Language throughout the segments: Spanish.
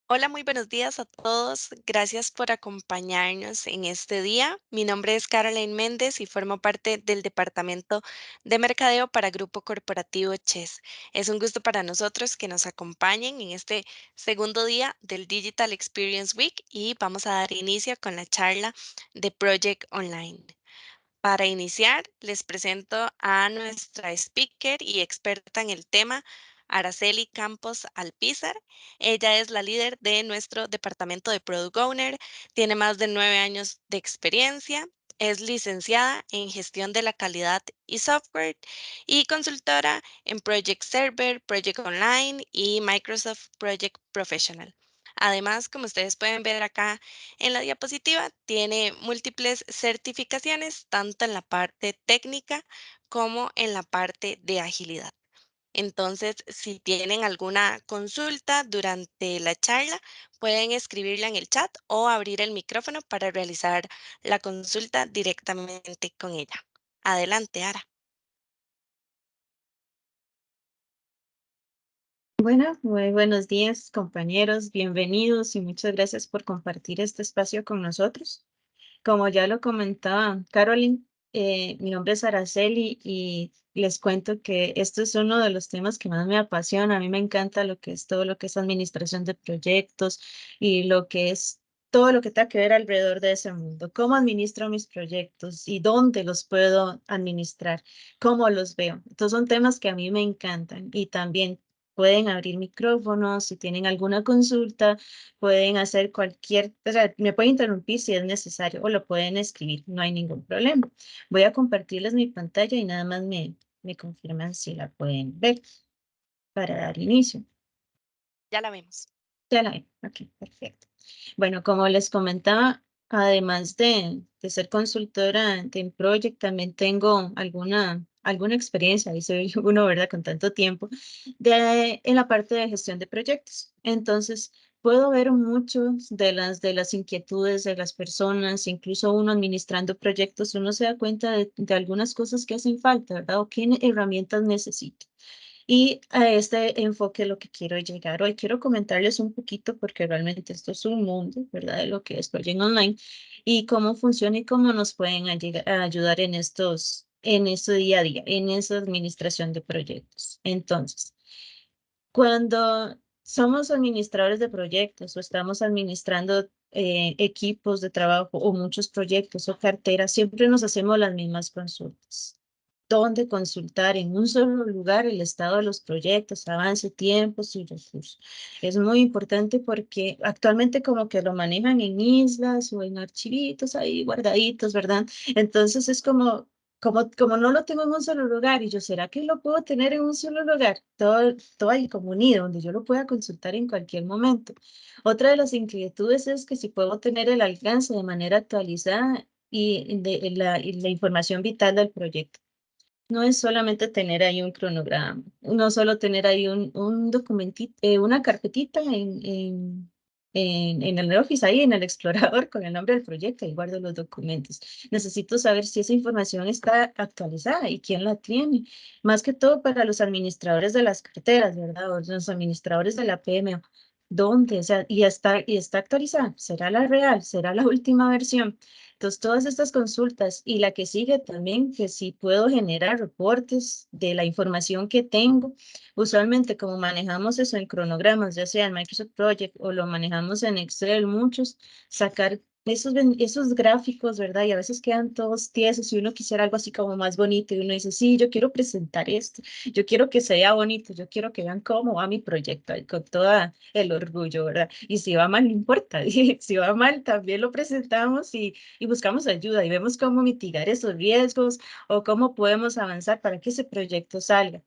Hola, muy buenos días a todos. Gracias por acompañarnos en este día. Mi nombre es Caroline Méndez y formo parte del Departamento de Mercadeo para Grupo Corporativo Chess. Es un gusto para nosotros que nos acompañen en este segundo día del Digital Experience Week y vamos a dar inicio con la charla de Project Online. Para iniciar, les presento a nuestra speaker y experta en el tema, Araceli Campos Alpizar. Ella es la líder de nuestro departamento de Product Owner, tiene más de 9 años de experiencia, es licenciada en gestión de la calidad y software y consultora en Project Server, Project Online y Microsoft Project Professional. Además, como ustedes pueden ver acá en la diapositiva, tiene múltiples certificaciones, tanto en la parte técnica como en la parte de agilidad. Entonces, si tienen alguna consulta durante la charla, pueden escribirla en el chat o abrir el micrófono para realizar la consulta directamente con ella. Adelante, Ara. Bueno, muy buenos días, compañeros, bienvenidos y muchas gracias por compartir este espacio con nosotros. Como ya lo comentaba Caroline, mi nombre es Araceli y les cuento que esto es uno de los temas que más me apasiona. A mí me encanta lo que es todo lo que es administración de proyectos y lo que es todo lo que tenga que ver alrededor de ese mundo. Cómo administro mis proyectos y dónde los puedo administrar, cómo los veo. Estos son temas que a mí me encantan y también pueden abrir micrófonos si tienen alguna consulta. Pueden hacer cualquier, o sea, me pueden interrumpir si es necesario o lo pueden escribir, no hay ningún problema. Voy a compartirles mi pantalla y nada más me confirman si la pueden ver para dar inicio. Ya la vemos. Ya la ven, ok, perfecto. Bueno, como les comentaba, además de ser consultora de Project, también tengo alguna experiencia, y soy uno, ¿verdad? Con tanto tiempo, en la parte de gestión de proyectos. Entonces, puedo ver muchos de las inquietudes de las personas, incluso uno administrando proyectos, uno se da cuenta de algunas cosas que hacen falta, ¿verdad? O qué herramientas necesito. Y a este enfoque lo que quiero llegar hoy, quiero comentarles un poquito porque realmente esto es un mundo, ¿verdad? De lo que es Project Online y cómo funciona y cómo nos pueden ayudar en este día a día, en esa administración de proyectos. Entonces, cuando somos administradores de proyectos o estamos administrando equipos de trabajo o muchos proyectos o carteras, siempre nos hacemos las mismas consultas. ¿Dónde consultar en un solo lugar el estado de los proyectos, avance, tiempos y recursos? Es muy importante porque actualmente como que lo manejan en islas o en archivitos ahí guardaditos, ¿verdad? Entonces es como no lo tengo en un solo lugar y yo, ¿será que lo puedo tener en un solo lugar? Todo ahí como unido, donde yo lo pueda consultar en cualquier momento. Otra de las inquietudes es que si puedo tener el alcance de manera actualizada y la información vital del proyecto. No es solamente tener ahí un cronograma, no solo tener ahí un documentito, una carpetita en el Office, ahí en el explorador con el nombre del proyecto y guardo los documentos. Necesito saber si esa información está actualizada y quién la tiene. Más que todo para los administradores de las carteras, ¿verdad? O los administradores de la PMO. ¿Dónde? O sea, y está actualizada. ¿Será la real? ¿Será la última versión? Entonces, todas estas consultas y la que sigue también, que si puedo generar reportes de la información que tengo, usualmente como manejamos eso en cronogramas, ya sea en Microsoft Project o lo manejamos en Excel, muchos, sacar esos gráficos, ¿verdad? Y a veces quedan todos tiesos y uno quisiera algo así como más bonito y uno dice, sí, yo quiero presentar esto, yo quiero que sea bonito, yo quiero que vean cómo va mi proyecto y con todo el orgullo, ¿verdad? Y si va mal, no importa, y si va mal, también lo presentamos y buscamos ayuda y vemos cómo mitigar esos riesgos o cómo podemos avanzar para que ese proyecto salga.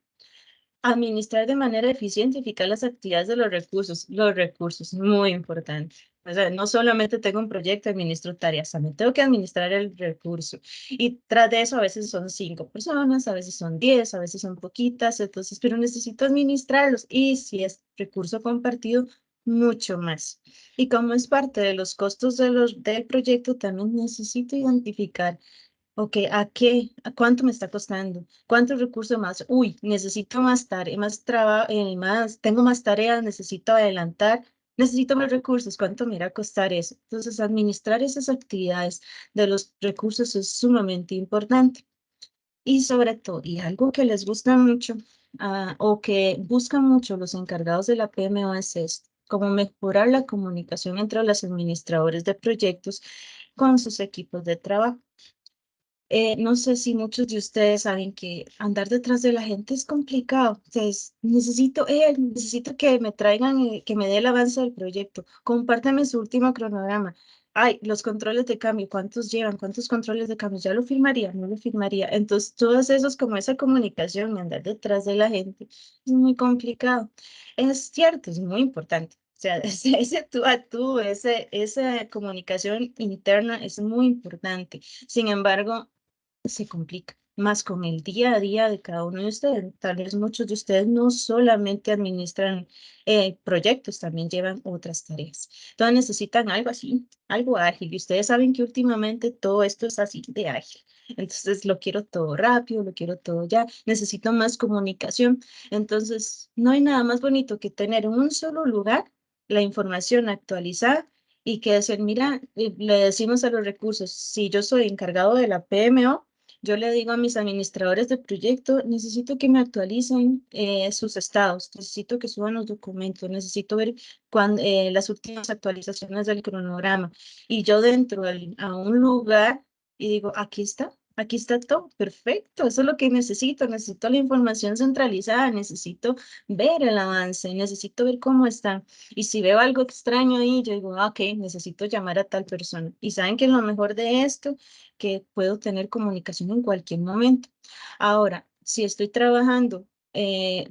Administrar de manera eficiente y eficaz las actividades de los recursos, muy importante. O sea, no solamente tengo un proyecto, administro tareas, también tengo que administrar el recurso. Y tras de eso, a veces son 5 personas, a veces son 10, a veces son poquitas, entonces, pero necesito administrarlos. Y si es recurso compartido, mucho más. Y como es parte de los costos del proyecto, también necesito identificar. Ok, ¿a cuánto me está costando? ¿Cuántos recursos más? Uy, necesito más tarea, más trabajo, tengo más tareas, necesito adelantar, necesito más recursos, ¿cuánto me irá a costar eso? Entonces, administrar esas actividades de los recursos es sumamente importante. Y sobre todo, y algo que les gusta mucho, o que buscan mucho los encargados de la PMO es esto, como mejorar la comunicación entre los administradores de proyectos con sus equipos de trabajo. No sé si muchos de ustedes saben que andar detrás de la gente es complicado. Entonces, necesito que me traigan, que me dé el avance del proyecto. Compártame su último cronograma. Ay, los controles de cambio, ¿cuántos llevan? ¿Cuántos controles de cambio? ¿Ya lo firmaría? ¿No lo firmaría? Entonces, todos esos, como esa comunicación, andar detrás de la gente, es muy complicado. Es cierto, es muy importante. O sea, ese tú a tú, esa comunicación interna es muy importante. Sin embargo, se complica más con el día a día de cada uno de ustedes. Tal vez muchos de ustedes no solamente administran proyectos, también llevan otras tareas. Entonces necesitan algo así, algo ágil. Y ustedes saben que últimamente todo esto es así de ágil. Entonces lo quiero todo rápido, lo quiero todo ya. Necesito más comunicación. Entonces no hay nada más bonito que tener en un solo lugar la información actualizada y que decir, mira, le decimos a los recursos, si yo soy encargado de la PMO, yo le digo a mis administradores de proyecto, necesito que me actualicen sus estados, necesito que suban los documentos, necesito ver las últimas actualizaciones del cronograma. Y yo dentro a un lugar y digo, aquí está todo, perfecto, eso es lo que necesito la información centralizada, necesito ver el avance, necesito ver cómo está. Y si veo algo extraño ahí, yo digo, ok, necesito llamar a tal persona. Y saben que lo mejor de esto que puedo tener comunicación en cualquier momento. Ahora, si estoy trabajando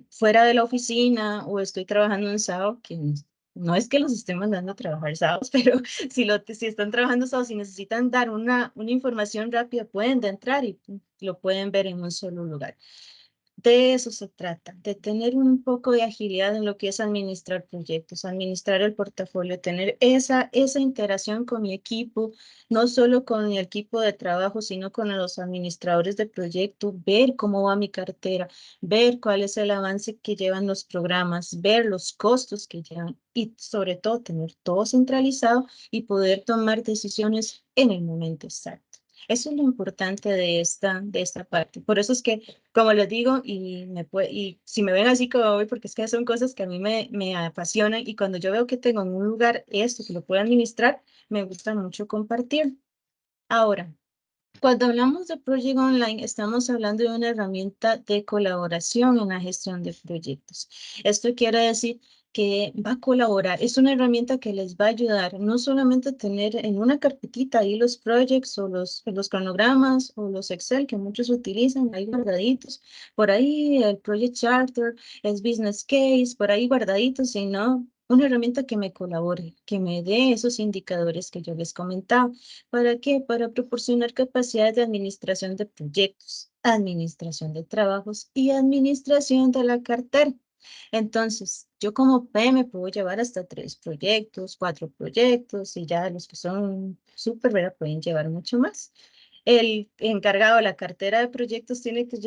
fuera de la oficina o estoy trabajando en sábado, que no es que los estén mandando a trabajar sábados, pero si están trabajando sábados y necesitan dar una información rápida, pueden entrar y lo pueden ver en un solo lugar. De eso se trata, de tener un poco de agilidad en lo que es administrar proyectos, administrar el portafolio, tener esa interacción con mi equipo, no solo con mi equipo de trabajo, sino con los administradores de proyecto, ver cómo va mi cartera, ver cuál es el avance que llevan los programas, ver los costos que llevan y sobre todo tener todo centralizado y poder tomar decisiones en el momento exacto. Eso es lo importante de esta parte. Por eso es que como les digo, y si me ven así como voy, porque es que son cosas que a mí me apasionan y cuando yo veo que tengo en un lugar esto que lo puedo administrar, me gusta mucho compartir. Ahora, cuando hablamos de Project Online, estamos hablando de una herramienta de colaboración en la gestión de proyectos. Esto quiere decir que va a colaborar. Es una herramienta que les va a ayudar no solamente a tener en una carpetita ahí los projects o los cronogramas o los Excel que muchos utilizan ahí guardaditos. Por ahí el Project Charter, es Business Case, por ahí guardaditos, sino una herramienta que me colabore, que me dé esos indicadores que yo les comentaba. ¿Para qué? Para proporcionar capacidades de administración de proyectos, administración de trabajos y administración de la cartera. Entonces, yo como PM puedo llevar hasta 3 proyectos, 4 proyectos y ya los que son súper, ¿verdad? Pueden llevar mucho más. El encargado de la cartera de proyectos tiene que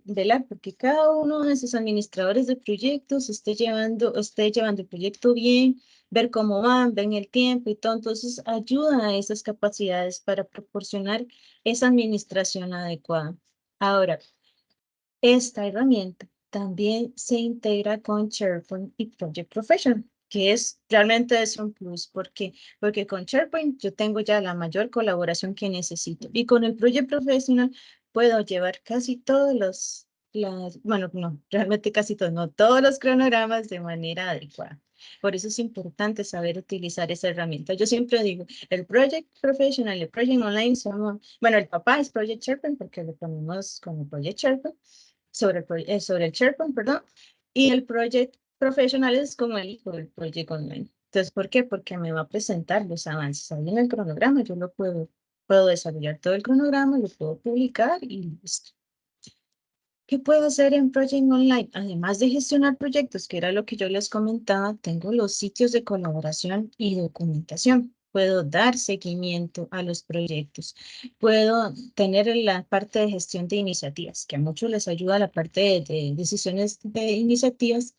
velar porque cada uno de sus administradores de proyectos esté llevando el proyecto bien, ver cómo van, ven el tiempo y todo. Entonces, ayuda a esas capacidades para proporcionar esa administración adecuada. Ahora, esta herramienta también se integra con SharePoint y Project Professional, que realmente es un plus. ¿Por qué? Porque con SharePoint yo tengo ya la mayor colaboración que necesito y con el Project Professional puedo llevar casi bueno, no, realmente casi todos, no todos los cronogramas de manera adecuada. Por eso es importante saber utilizar esa herramienta. Yo siempre digo, el Project Professional y el Project Online bueno, el papá es Project SharePoint porque lo ponemos como Project SharePoint sobre el SharePoint, perdón, y el Project Professional es como el hijo del Project Online. Entonces, ¿por qué? Porque me va a presentar los avances ahí en el cronograma, yo puedo desarrollar todo el cronograma, lo puedo publicar y listo. ¿Qué puedo hacer en Project Online? Además de gestionar proyectos, que era lo que yo les comentaba, tengo los sitios de colaboración y documentación. Puedo dar seguimiento a los proyectos. Puedo tener la parte de gestión de iniciativas, que a muchos les ayuda la parte de decisiones de iniciativas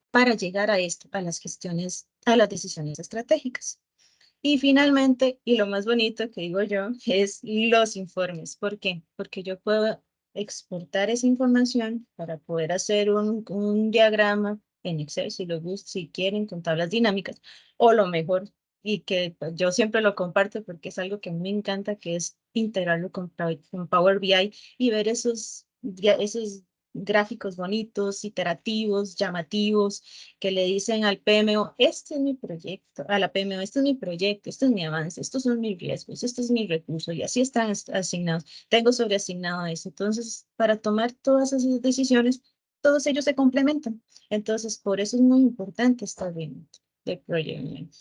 para llegar a esto, a las gestiones a las decisiones estratégicas. Y finalmente, y lo más bonito que digo yo, es los informes. ¿Por qué? Porque yo puedo exportar esa información para poder hacer un diagrama en Excel, si lo gustan, si quieren, con tablas dinámicas, o lo mejor, y que pues, yo siempre lo comparto porque es algo que a mí me encanta, que es integrarlo con Power BI y ver esos gráficos bonitos, iterativos, llamativos, que le dicen al PMO, este es mi proyecto, a la PMO, este es mi proyecto, este es mi avance, estos son mis riesgos, este es mi recurso, y así están asignados. Tengo sobreasignado eso. Entonces, para tomar todas esas decisiones, todos ellos se complementan. Entonces, por eso es muy importante estar bien de proyecto.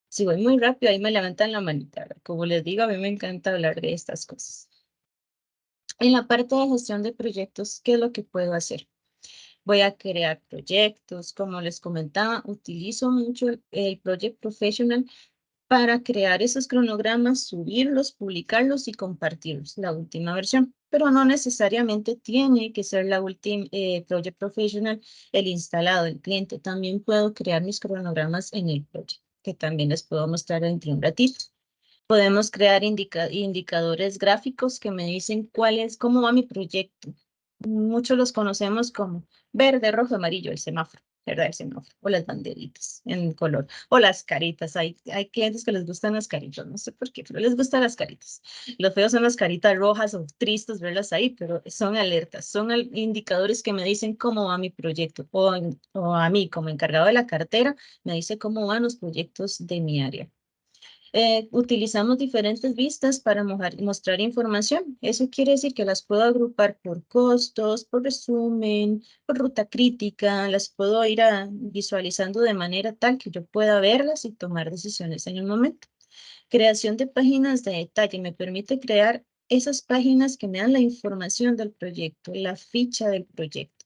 Si voy muy rápido, ahí me levantan la manita. Como les digo, a mí me encanta hablar de estas cosas. En la parte de gestión de proyectos, ¿qué es lo que puedo hacer? Voy a crear proyectos, como les comentaba, utilizo mucho el Project Professional para crear esos cronogramas, subirlos, publicarlos y compartirlos, la última versión. Pero no necesariamente tiene que ser la última Project Professional, el instalado, el cliente. También puedo crear mis cronogramas en el Project, que también les puedo mostrar dentro de un ratito. Podemos crear indicadores gráficos que me dicen cómo va mi proyecto. Muchos los conocemos como verde, rojo, amarillo, el semáforo, ¿verdad? El semáforo, o las banderitas en color, o las caritas. Hay clientes que les gustan las caritas, no sé por qué, pero les gustan las caritas. Los feos son las caritas rojas o tristes verlas ahí, pero son alertas, son indicadores que me dicen cómo va mi proyecto, o a mí como encargado de la cartera, me dice cómo van los proyectos de mi área. Utilizamos diferentes vistas para mostrar información. Eso quiere decir que las puedo agrupar por costos, por resumen, por ruta crítica, las puedo ir visualizando de manera tal que yo pueda verlas y tomar decisiones en el momento. Creación de páginas de detalle me permite crear esas páginas que me dan la información del proyecto, la ficha del proyecto,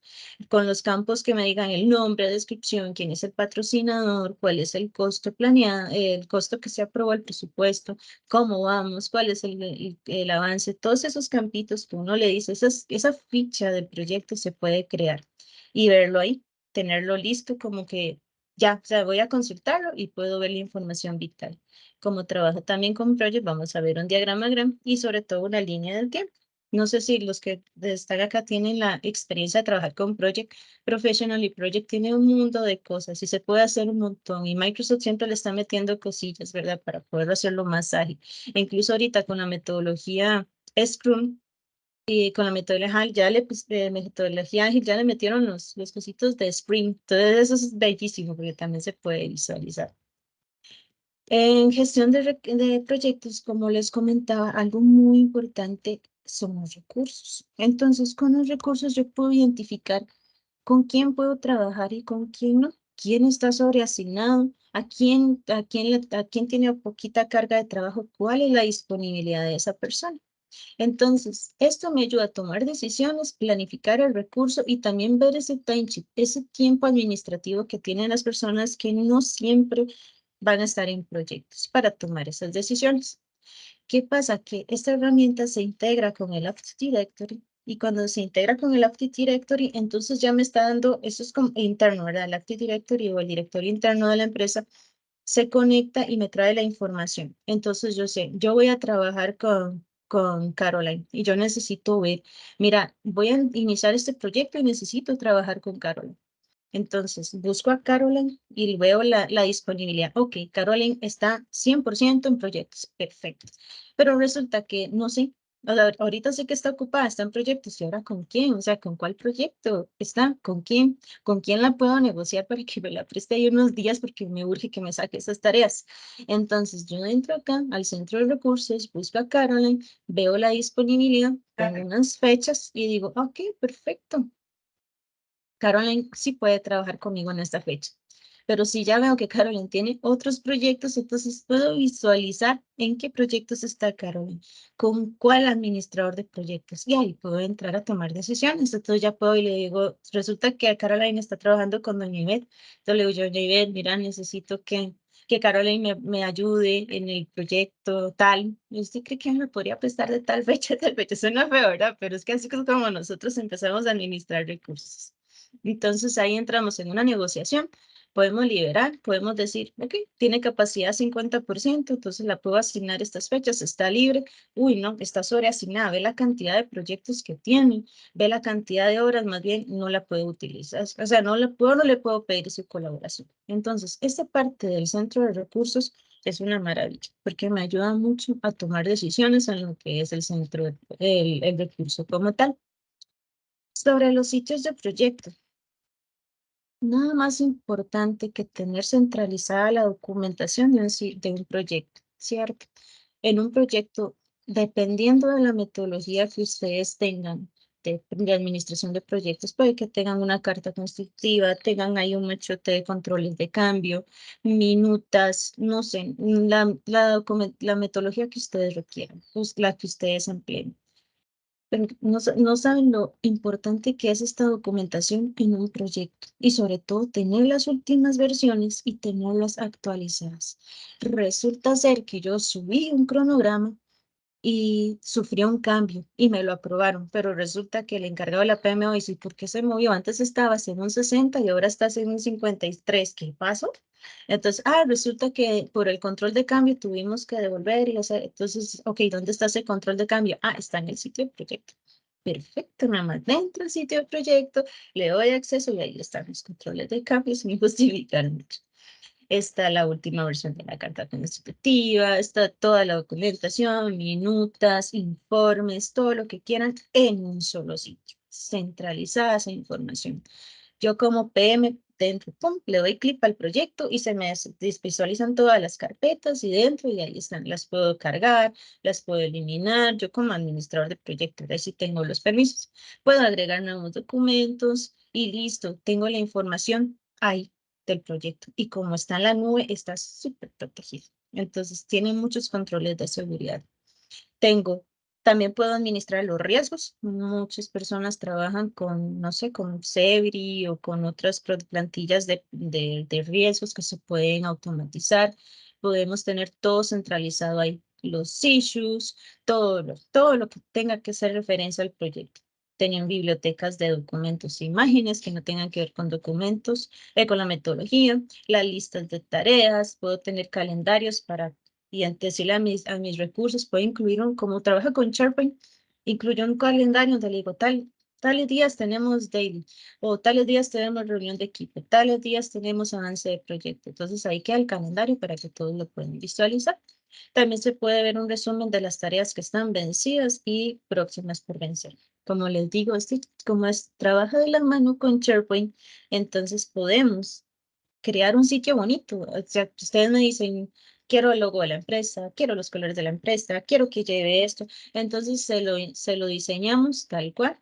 con los campos que me digan el nombre, descripción, quién es el patrocinador, cuál es el costo planeado, el costo que se aprobó, el presupuesto, cómo vamos, cuál es el avance, todos esos campitos que uno le dice, esa ficha del proyecto se puede crear y verlo ahí, tenerlo listo como que ya, o sea, voy a consultarlo y puedo ver la información vital. Como trabajo también con Project, vamos a ver un diagrama GRAM y sobre todo una línea del tiempo. No sé si los que están acá tienen la experiencia de trabajar con Project Professional y Project tiene un mundo de cosas y se puede hacer un montón y Microsoft siempre le está metiendo cosillas, ¿verdad? Para poder hacerlo más ágil. E incluso ahorita con la metodología Scrum y con la metodología ágil metodología ágil ya le metieron los cositos de Spring. Entonces eso es bellísimo porque también se puede visualizar. En gestión de proyectos, como les comentaba, algo muy importante son los recursos. Entonces, con los recursos yo puedo identificar con quién puedo trabajar y con quién no, quién está sobreasignado, a quién tiene poquita carga de trabajo, cuál es la disponibilidad de esa persona. Entonces, esto me ayuda a tomar decisiones, planificar el recurso y también ver ese timesheet, ese tiempo administrativo que tienen las personas que no siempre van a estar en proyectos para tomar esas decisiones. ¿Qué pasa? Que esta herramienta se integra con el Active Directory y cuando se integra con el Active Directory, entonces ya me está dando, eso es como interno, ¿verdad? El Active Directory o el directorio interno de la empresa se conecta y me trae la información. Entonces yo sé, yo voy a trabajar con Caroline y yo necesito ver, mira, voy a iniciar este proyecto y necesito trabajar con Caroline. Entonces, busco a Caroline y veo la disponibilidad. Ok, Caroline está 100% en proyectos. Perfecto. Pero resulta que no sé. O sea, ahorita sé que está ocupada, está en proyectos. ¿Y ahora con quién? O sea, ¿con cuál proyecto está? ¿Con quién? ¿Con quién la puedo negociar para que me la preste ahí unos días porque me urge que me saque esas tareas? Entonces, yo entro acá al centro de recursos, busco a Caroline, veo la disponibilidad, pongo unas fechas y digo, ok, perfecto. Caroline sí puede trabajar conmigo en esta fecha. Pero si ya veo que Caroline tiene otros proyectos, entonces puedo visualizar en qué proyectos está Caroline, con cuál administrador de proyectos. Y ahí puedo entrar a tomar decisiones. Entonces ya puedo y le digo, resulta que Caroline está trabajando con doña Ivette. Entonces le digo, yo, doña Ivette, mira, necesito que Caroline me ayude en el proyecto tal. ¿Y usted cree que me podría prestar de tal fecha a tal fecha? Suena feo, ¿verdad? Pero es que así es como nosotros empezamos a administrar recursos. Entonces ahí entramos en una negociación podemos liberar, podemos decir, ok, tiene capacidad 50%, entonces la puedo asignar estas fechas, está libre, uy, no, está sobreasignada, ve la cantidad de proyectos que tiene, ve la cantidad de horas, más bien no la puedo utilizar, o sea, no le puedo pedir su colaboración. Entonces, esta parte del centro de recursos es una maravilla, porque me ayuda mucho a tomar decisiones en lo que es el centro, el recurso como tal. Sobre los sitios de proyecto, nada más importante que tener centralizada la documentación de un proyecto, ¿cierto? En un proyecto, dependiendo de la metodología que ustedes tengan de administración de proyectos, puede que tengan una carta constitutiva, tengan ahí un machote de controles de cambio, minutas, no sé, la metodología que ustedes requieran, pues, la que ustedes empleen. Pero no, no saben lo importante que es esta documentación en un proyecto y sobre todo tener las últimas versiones y tenerlas actualizadas. Resulta ser que yo subí un cronograma y sufrió un cambio y me lo aprobaron, pero resulta que el encargado de la PMO dice, ¿por qué se movió? Antes estabas en un 60 y ahora estás en un 53. ¿Qué pasó? Entonces, resulta que por el control de cambio tuvimos que devolver y, o sea, entonces, ok, ¿dónde está ese control de cambio? Está en el sitio de proyecto. Perfecto, nada más dentro del sitio de proyecto, le doy acceso y ahí están los controles de cambio sin justificar mucho. Está la última versión de la carta constitutiva, está toda la documentación, minutas, informes, todo lo que quieran en un solo sitio, centralizada esa información. Yo como PM dentro, pum, le doy clic al proyecto y se me visualizan todas las carpetas y dentro y ahí están, las puedo cargar, las puedo eliminar. Yo como administrador de proyectos, ahí sí tengo los permisos. Puedo agregar nuevos documentos y listo, tengo la información ahí del proyecto. Y como está en la nube, está súper protegido. Entonces, tiene muchos controles de seguridad. Tengo, también puedo administrar los riesgos. Muchas personas trabajan con, no sé, con Sebri o con otras plantillas de riesgos que se pueden automatizar. Podemos tener todo centralizado ahí. Los issues, todo lo que tenga que hacer referencia al proyecto. Tenían bibliotecas de documentos e imágenes que no tengan que ver con documentos, con la metodología, las listas de tareas, puedo tener calendarios para y antes decirle a mis recursos, puedo incluir como trabajo con SharePoint, incluyo un calendario donde le digo, tales días tenemos daily, o tales días tenemos reunión de equipo, tales días tenemos avance de proyecto. Entonces ahí queda el calendario para que todos lo puedan visualizar. También se puede ver un resumen de las tareas que están vencidas y próximas por vencer. Como les digo, como es trabajo de la mano con SharePoint, entonces podemos crear un sitio bonito. O sea, ustedes me dicen, quiero el logo de la empresa, quiero los colores de la empresa, quiero que lleve esto. Entonces se lo diseñamos tal cual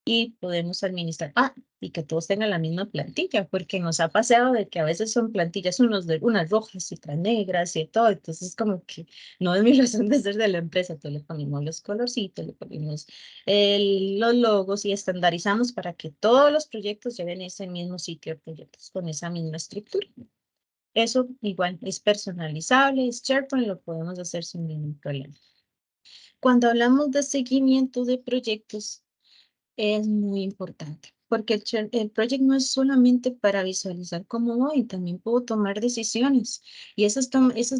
y podemos administrar. Y que todos tengan la misma plantilla, porque nos ha pasado de que a veces son plantillas unas rojas y otras negras y todo. Entonces, como que no es mi razón de ser de la empresa. Entonces, le ponemos los colorcitos, le ponemos los logos y estandarizamos para que todos los proyectos lleven ese mismo sitio de proyectos con esa misma estructura. Eso igual es personalizable, es SharePoint, lo podemos hacer sin ningún problema. Cuando hablamos de seguimiento de proyectos, es muy importante, porque el proyecto no es solamente para visualizar cómo voy, también puedo tomar decisiones. Y esas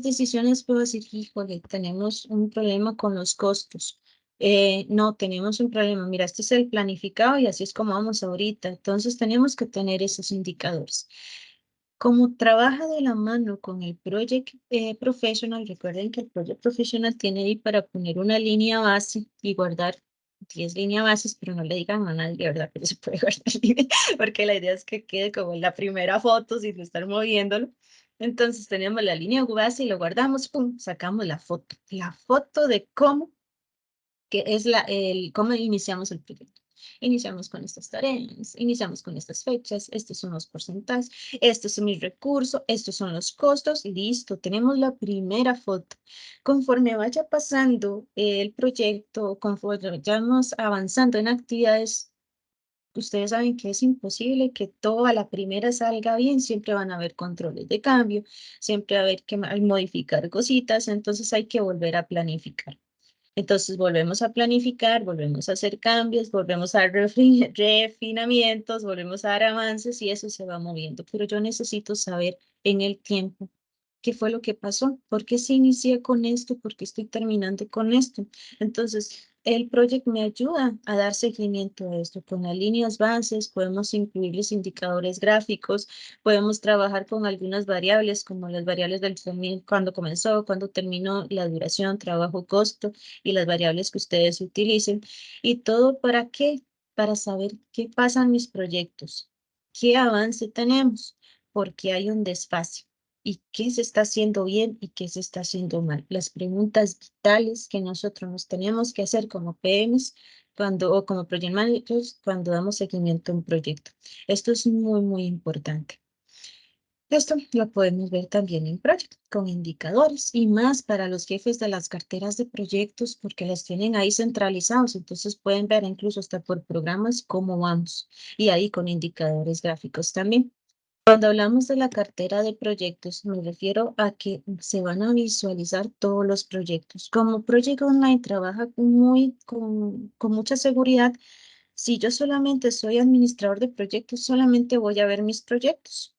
decisiones puedo decir, híjole, tenemos un problema con los costos. No, tenemos un problema. Mira, este es el planificado y así es como vamos ahorita. Entonces tenemos que tener esos indicadores. Como trabaja de la mano con el Project Professional, recuerden que el Project Professional tiene ahí para poner una línea base y guardar 10 líneas bases, pero no le digan a nadie, ¿verdad? Pero se puede guardar, porque la idea es que quede como la primera foto sin estar moviéndolo. Entonces tenemos la línea base y lo guardamos, pum, sacamos la foto. La foto de cómo que es cómo iniciamos el proyecto. Iniciamos con estas tareas, iniciamos con estas fechas, estos son los porcentajes, estos son mis recursos, estos son los costos, listo, tenemos la primera foto. Conforme vaya pasando el proyecto, conforme vayamos avanzando en actividades, ustedes saben que es imposible que toda la primera salga bien, siempre van a haber controles de cambio, siempre va a haber que modificar cositas, entonces hay que volver a planificar. Entonces volvemos a planificar, volvemos a hacer cambios, volvemos a dar refinamientos, volvemos a dar avances y eso se va moviendo. Pero yo necesito saber en el tiempo qué fue lo que pasó, por qué se inicia con esto, por qué estoy terminando con esto. Entonces, el proyecto me ayuda a dar seguimiento a esto. Con las líneas bases podemos incluirles indicadores gráficos, podemos trabajar con algunas variables como las variables del cuando comenzó, cuando terminó, la duración, trabajo, costo y las variables que ustedes utilicen. ¿Y todo para qué? Para saber qué pasa en mis proyectos, qué avance tenemos, porque hay un desfase y qué se está haciendo bien y qué se está haciendo mal. Las preguntas vitales que nosotros nos tenemos que hacer como PMs o como project managers cuando damos seguimiento a un proyecto. Esto es muy, muy importante. Esto lo podemos ver también en Project con indicadores y más para los jefes de las carteras de proyectos porque las tienen ahí centralizados. Entonces pueden ver incluso hasta por programas cómo vamos y ahí con indicadores gráficos también. Cuando hablamos de la cartera de proyectos, me refiero a que se van a visualizar todos los proyectos. Como Project Online trabaja con mucha seguridad, si yo solamente soy administrador de proyectos, solamente voy a ver mis proyectos.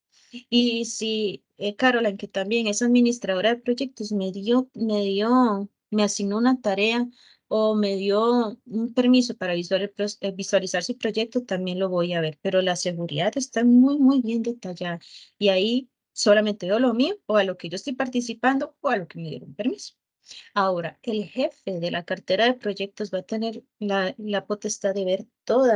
Y si Caroline, que también es administradora de proyectos, me asignó una tarea o me dio un permiso para visualizar su proyecto, también lo voy a ver. Pero la seguridad está muy, muy bien detallada. Y ahí solamente veo lo mío o a lo que yo estoy participando o a lo que me dieron permiso. Ahora, el jefe de la cartera de proyectos va a tener la potestad de ver todo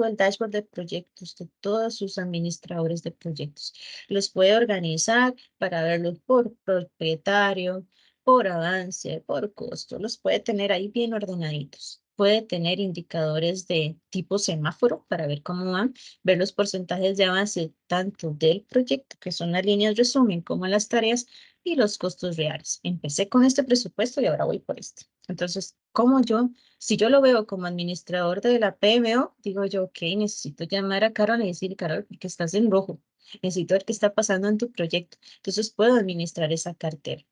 el dashboard de proyectos de todos sus administradores de proyectos. Los puede organizar para verlos por propietario, por avance, por costo. Los puede tener ahí bien ordenaditos. Puede tener indicadores de tipo semáforo para ver cómo van, ver los porcentajes de avance tanto del proyecto, que son las líneas resumen, como las tareas y los costos reales. Empecé con este presupuesto y ahora voy por este. Entonces, si yo lo veo como administrador de la PMO, digo yo, ok, necesito llamar a Carol y decir, Carol, porque estás en rojo. Necesito ver qué está pasando en tu proyecto. Entonces, puedo administrar esa cartera.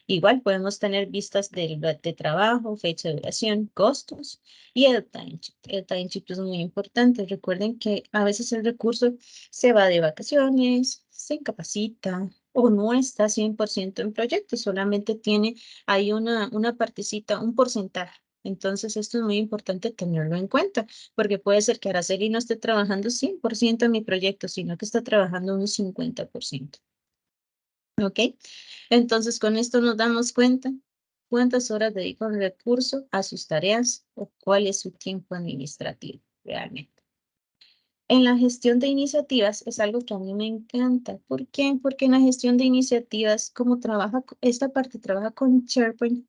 Igual podemos tener vistas de trabajo, fecha de duración, costos y el timesheet. El timesheet es muy importante. Recuerden que a veces el recurso se va de vacaciones, se incapacita o no está 100% en proyecto, solamente tiene ahí una partecita, un porcentaje. Entonces, esto es muy importante tenerlo en cuenta, porque puede ser que Araceli no esté trabajando 100% en mi proyecto, sino que está trabajando un 50%. ¿Ok? Entonces, con esto nos damos cuenta cuántas horas dedica un recurso a sus tareas o cuál es su tiempo administrativo realmente. En la gestión de iniciativas es algo que a mí me encanta. ¿Por qué? Porque en la gestión de iniciativas, como esta parte trabaja con SharePoint,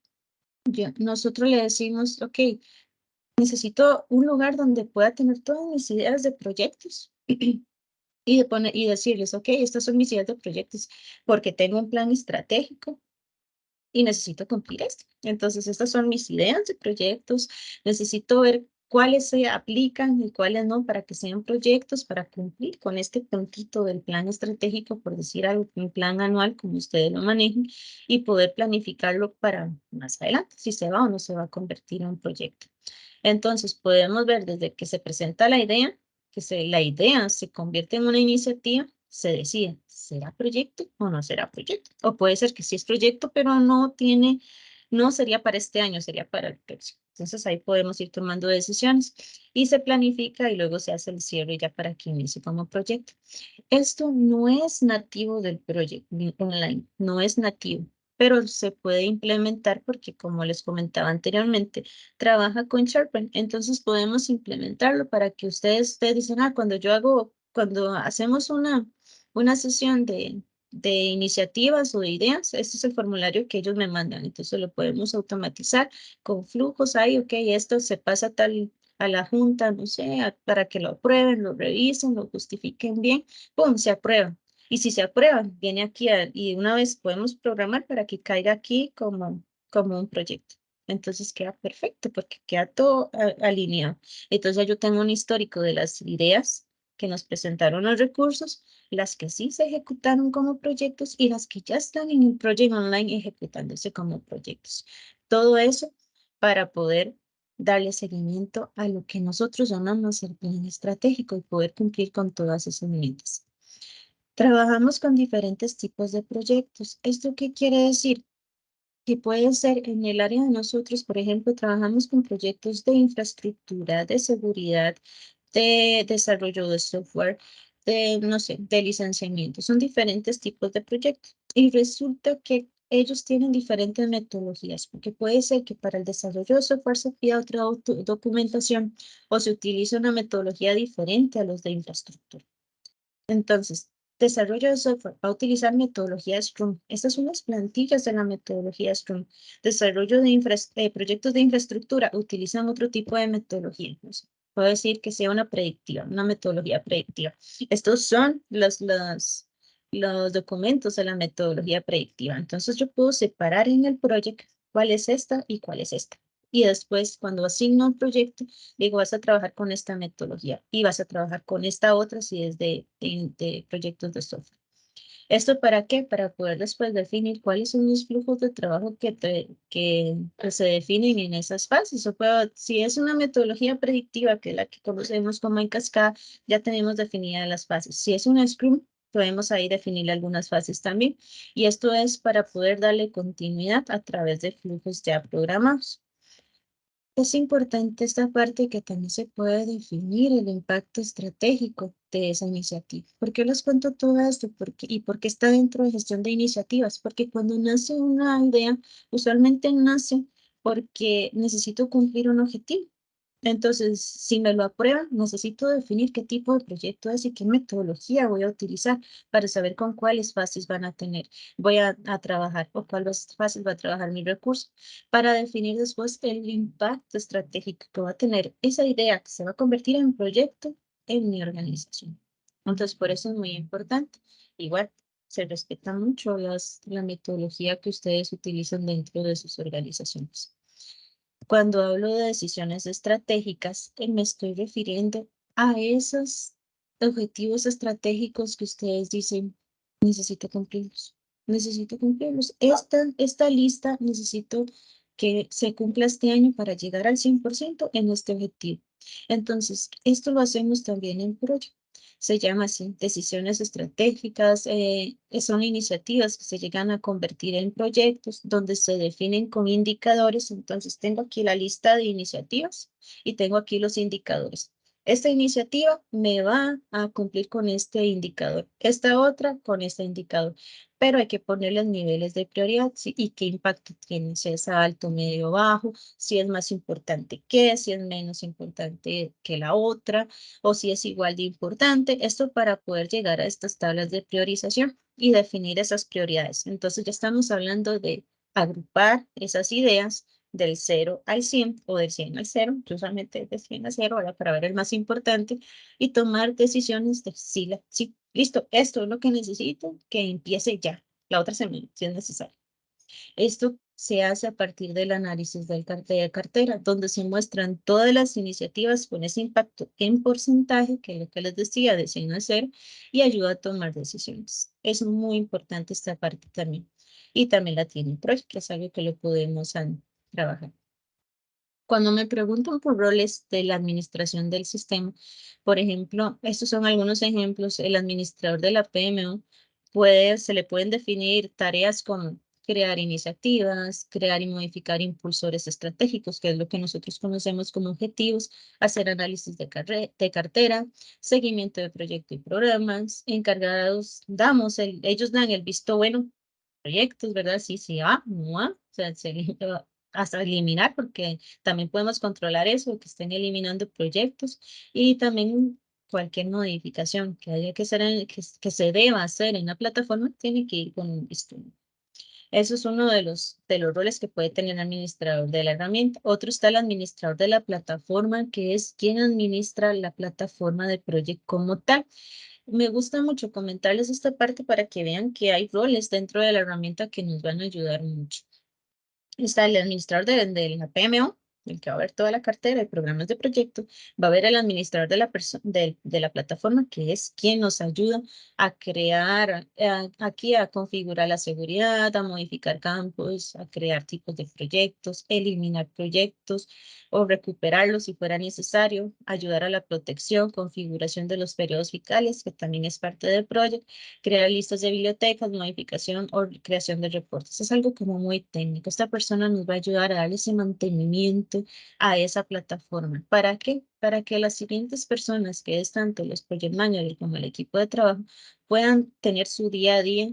nosotros le decimos, ok, necesito un lugar donde pueda tener todas mis ideas de proyectos. Y decirles, ok, estas son mis ideas de proyectos porque tengo un plan estratégico y necesito cumplir esto. Entonces, estas son mis ideas de proyectos. Necesito ver cuáles se aplican y cuáles no para que sean proyectos para cumplir con este puntito del plan estratégico, por decir algo, un plan anual, como ustedes lo manejen, y poder planificarlo para más adelante, si se va o no se va a convertir en un proyecto. Entonces, podemos ver desde que se presenta la idea, la idea se convierte en una iniciativa, se decide, ¿será proyecto o no será proyecto? O puede ser que sí es proyecto, pero no sería para este año, sería para el próximo. Entonces, ahí podemos ir tomando decisiones y se planifica y luego se hace el cierre ya para que inicie como proyecto. Esto no es nativo del proyecto online, no es nativo, pero se puede implementar porque, como les comentaba anteriormente, trabaja con SharePoint. Entonces podemos implementarlo para que ustedes dicen, cuando hacemos una sesión de iniciativas o de ideas, este es el formulario que ellos me mandan. Entonces lo podemos automatizar con flujos ahí, ok, esto se pasa a la junta, no sé, para que lo aprueben, lo revisen, lo justifiquen bien, ¡pum!, se aprueba. Y si se aprueba, viene aquí y una vez podemos programar para que caiga aquí como un proyecto. Entonces queda perfecto porque queda todo alineado. Entonces yo tengo un histórico de las ideas que nos presentaron los recursos, las que sí se ejecutaron como proyectos y las que ya están en el Project Online ejecutándose como proyectos. Todo eso para poder darle seguimiento a lo que nosotros llamamos el plan estratégico y poder cumplir con todas esas metas. Trabajamos con diferentes tipos de proyectos. ¿Esto qué quiere decir? Que puede ser en el área de nosotros, por ejemplo, trabajamos con proyectos de infraestructura, de seguridad, de desarrollo de software, de, no sé, de licenciamiento. Son diferentes tipos de proyectos. Y resulta que ellos tienen diferentes metodologías, porque puede ser que para el desarrollo de software se pida otra documentación o se utilice una metodología diferente a los de infraestructura. Entonces, desarrollo de software va a utilizar metodología Scrum. Estas son las plantillas de la metodología Scrum. Desarrollo de proyectos de infraestructura utilizan otro tipo de metodología. No sé, puedo decir que sea una predictiva, una metodología predictiva. Estos son los documentos de la metodología predictiva. Entonces, yo puedo separar en el proyecto cuál es esta y cuál es esta. Y después, cuando asigno un proyecto, digo, vas a trabajar con esta metodología y vas a trabajar con esta otra si es de proyectos de software. ¿Esto para qué? Para poder después definir cuáles son los flujos de trabajo que se definen en esas fases. O puedo, si es una metodología predictiva, que es la que conocemos como en cascada, ya tenemos definidas las fases. Si es un Scrum, podemos ahí definir algunas fases también. Y esto es para poder darle continuidad a través de flujos ya programados. Es importante esta parte que también se puede definir el impacto estratégico de esa iniciativa. ¿Por qué les cuento todo esto? ¿Y por qué está dentro de gestión de iniciativas? Porque cuando nace una idea, usualmente nace porque necesito cumplir un objetivo. Entonces, si me lo aprueban, necesito definir qué tipo de proyecto es y qué metodología voy a utilizar para saber con cuáles fases van a tener, voy a trabajar o cuáles fases va a trabajar mi recurso para definir después el impacto estratégico que va a tener esa idea que se va a convertir en proyecto en mi organización. Entonces, por eso es muy importante. Igual, se respeta mucho la metodología que ustedes utilizan dentro de sus organizaciones. Cuando hablo de decisiones estratégicas, me estoy refiriendo a esos objetivos estratégicos que ustedes dicen, necesito cumplirlos, necesito cumplirlos. Esta lista necesito que se cumpla este año para llegar al 100% en este objetivo. Entonces, esto lo hacemos también en Proyecto. Se llama así, decisiones estratégicas, son iniciativas que se llegan a convertir en proyectos donde se definen con indicadores. Entonces, tengo aquí la lista de iniciativas y tengo aquí los indicadores. Esta iniciativa me va a cumplir con este indicador, esta otra con este indicador, pero hay que ponerle niveles de prioridad, ¿sí? Y qué impacto tiene, si es alto, medio, bajo, si es más importante que, si es menos importante que la otra o si es igual de importante. Esto para poder llegar a estas tablas de priorización y definir esas prioridades. Entonces ya estamos hablando de agrupar esas ideas del 0 al 100 o del 100 al 0, yo usualmente de 100 a 0, ahora para ver el más importante y tomar decisiones de sí, sí, listo, esto es lo que necesito, que empiece ya, la otra semana, si es necesario. Esto se hace a partir del análisis de cartera, donde se muestran todas las iniciativas con ese impacto en porcentaje, que es lo que les decía, de 100 a 0, y ayuda a tomar decisiones. Es muy importante esta parte también. Y también la tiene Project, que es algo que lo podemos trabajar. Cuando me preguntan por roles de la administración del sistema, por ejemplo, estos son algunos ejemplos. El administrador de la PMO se le pueden definir tareas como crear iniciativas, crear y modificar impulsores estratégicos, que es lo que nosotros conocemos como objetivos, hacer análisis de cartera, seguimiento de proyectos y programas, encargados, ellos dan el visto bueno proyectos, ¿verdad? Sí, sí, no va, o sea, hasta eliminar, porque también podemos controlar eso, que estén eliminando proyectos y también cualquier modificación que haya que hacer, que se deba hacer en la plataforma, tiene que ir con un visto. Eso es uno de los roles que puede tener el administrador de la herramienta. Otro está el administrador de la plataforma, que es quien administra la plataforma de proyecto como tal. Me gusta mucho comentarles esta parte para que vean que hay roles dentro de la herramienta que nos van a ayudar mucho. Está el administrador de la PMO, el que va a ver toda la cartera de programas de proyecto, va a ver el administrador de de la plataforma, que es quien nos ayuda a crear, aquí a configurar la seguridad, a modificar campos, a crear tipos de proyectos, eliminar proyectos o recuperarlos si fuera necesario, ayudar a la protección, configuración de los periodos fiscales, que también es parte del proyecto, crear listas de bibliotecas, modificación o creación de reportes. Es algo como muy técnico. Esta persona nos va a ayudar a darle ese mantenimiento a esa plataforma. ¿Para qué? Para que las siguientes personas, que es tanto los project managers como el equipo de trabajo, puedan tener su día a día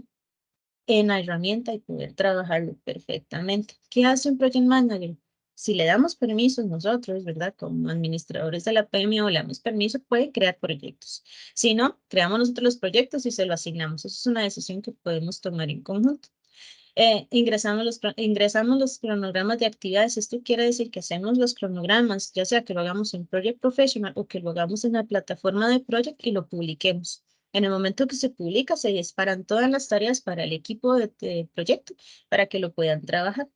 en la herramienta y poder trabajarlo perfectamente. ¿Qué hace un project manager? Si le damos permisos nosotros, ¿verdad? Como administradores de la PMO, le damos permiso, puede crear proyectos. Si no, creamos nosotros los proyectos y se lo asignamos. Eso es una decisión que podemos tomar en conjunto. Ingresamos los cronogramas de actividades. Esto quiere decir que hacemos los cronogramas, ya sea que lo hagamos en Project Professional o que lo hagamos en la plataforma de Project y lo publiquemos. En el momento que se publica, se disparan todas las tareas para el equipo de proyecto para que lo puedan trabajar.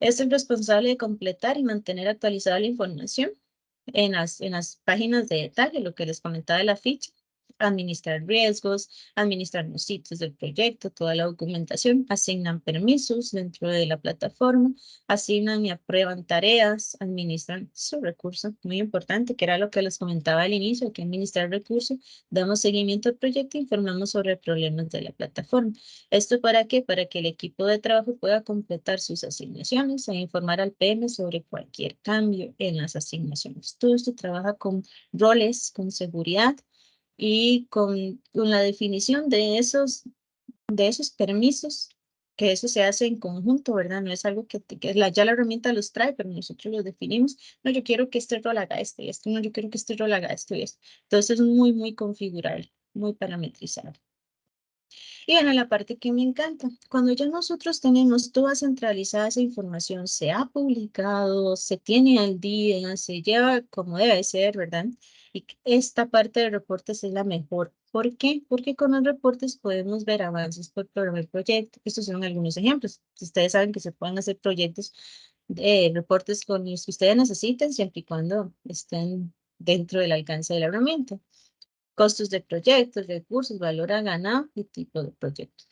Es el responsable de completar y mantener actualizada la información en las páginas de detalle, lo que les comentaba de la ficha, administrar riesgos, administrar los sitios del proyecto, toda la documentación, asignan permisos dentro de la plataforma, asignan y aprueban tareas, administran su recurso, muy importante, que era lo que les comentaba al inicio, que administrar recursos, damos seguimiento al proyecto e informamos sobre problemas de la plataforma. ¿Esto para qué? Para que el equipo de trabajo pueda completar sus asignaciones e informar al PM sobre cualquier cambio en las asignaciones. Todo esto trabaja con roles, con seguridad y con la definición de esos permisos, que eso se hace en conjunto, ¿verdad? No es algo ya la herramienta los trae, pero nosotros los definimos. No, yo quiero que este rol haga esto y esto, no, yo quiero que este rol haga esto y esto. Entonces es muy, muy configurable, muy parametrizable. Y bueno, la parte que me encanta, cuando ya nosotros tenemos toda centralizada esa información, se ha publicado, se tiene al día, se lleva como debe ser, ¿verdad? Y esta parte de reportes es la mejor. ¿Por qué? Porque con los reportes podemos ver avances por programa y proyecto. Estos son algunos ejemplos. Ustedes saben que se pueden hacer proyectos de reportes con los que ustedes necesiten, siempre y cuando estén dentro del alcance de la herramienta. Costos de proyectos, recursos, valor a ganar y tipo de proyecto.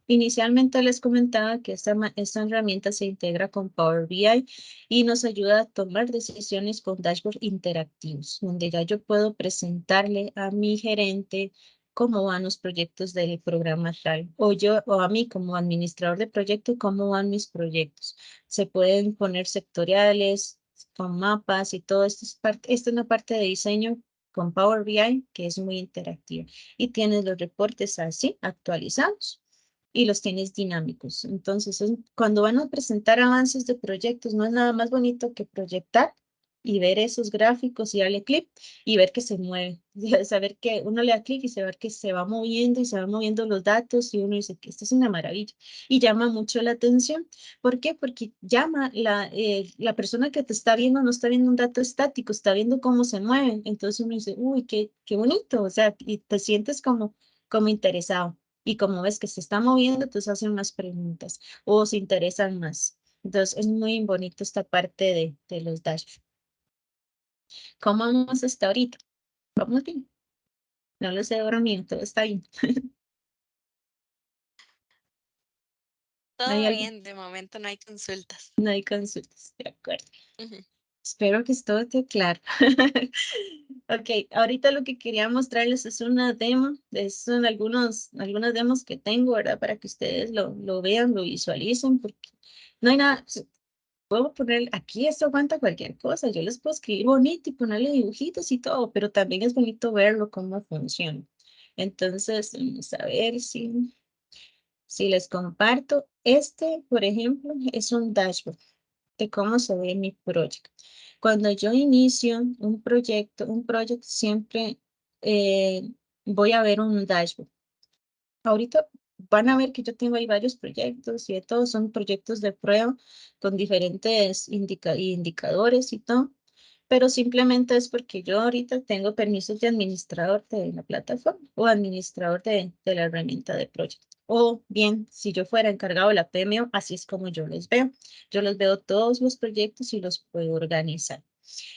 Inicialmente les comentaba que esta herramienta se integra con Power BI y nos ayuda a tomar decisiones con dashboards interactivos, donde ya yo puedo presentarle a mi gerente cómo van los proyectos del programa tal, o a mí como administrador de proyecto, cómo van mis proyectos. Se pueden poner sectoriales con mapas y todo esto esta es una parte de diseño con Power BI que es muy interactiva y tienes los reportes así actualizados y los tienes dinámicos. Entonces, cuando van a presentar avances de proyectos, no es nada más bonito que proyectar y ver esos gráficos y darle clic y ver que se mueve. Saber que uno le da clic y saber que se va moviendo y se van moviendo los datos y uno dice que esto es una maravilla y llama mucho la atención. ¿Por qué? Porque llama la persona que te está viendo, no está viendo un dato estático, está viendo cómo se mueve. Entonces uno dice, uy, qué bonito, o sea, y te sientes como interesado. Y como ves que se está moviendo, entonces hacen más preguntas o se interesan más. Entonces es muy bonito esta parte de los dashboards. ¿Cómo vamos hasta ahorita? Vamos bien. No lo sé, dormido, todo está bien. No hay Todo algo, bien, de momento no hay consultas. no hay consultas, de acuerdo. Ujú. Espero que todo esté claro. Ok, ahorita lo que quería mostrarles es una demo, son algunas demos que tengo, ¿verdad? Para que ustedes lo vean, lo visualicen, porque no hay nada, puedo poner, aquí esto aguanta cualquier cosa, yo les puedo escribir bonito y ponerle dibujitos y todo, pero también es bonito verlo cómo funciona. Entonces, vamos a ver si les comparto. Este, por ejemplo, es un dashboard de cómo se ve mi proyecto. Cuando yo inicio un proyecto siempre eh, voy a ver un dashboard. Ahorita van a ver que yo tengo ahí varios proyectos y de todos son proyectos de prueba con diferentes indicadores y todo, pero simplemente es porque yo ahorita tengo permisos de administrador de la plataforma o administrador de la herramienta de proyecto. O bien, si yo fuera encargado de la PMO, así es como yo los veo. Yo los veo todos los proyectos y los puedo organizar.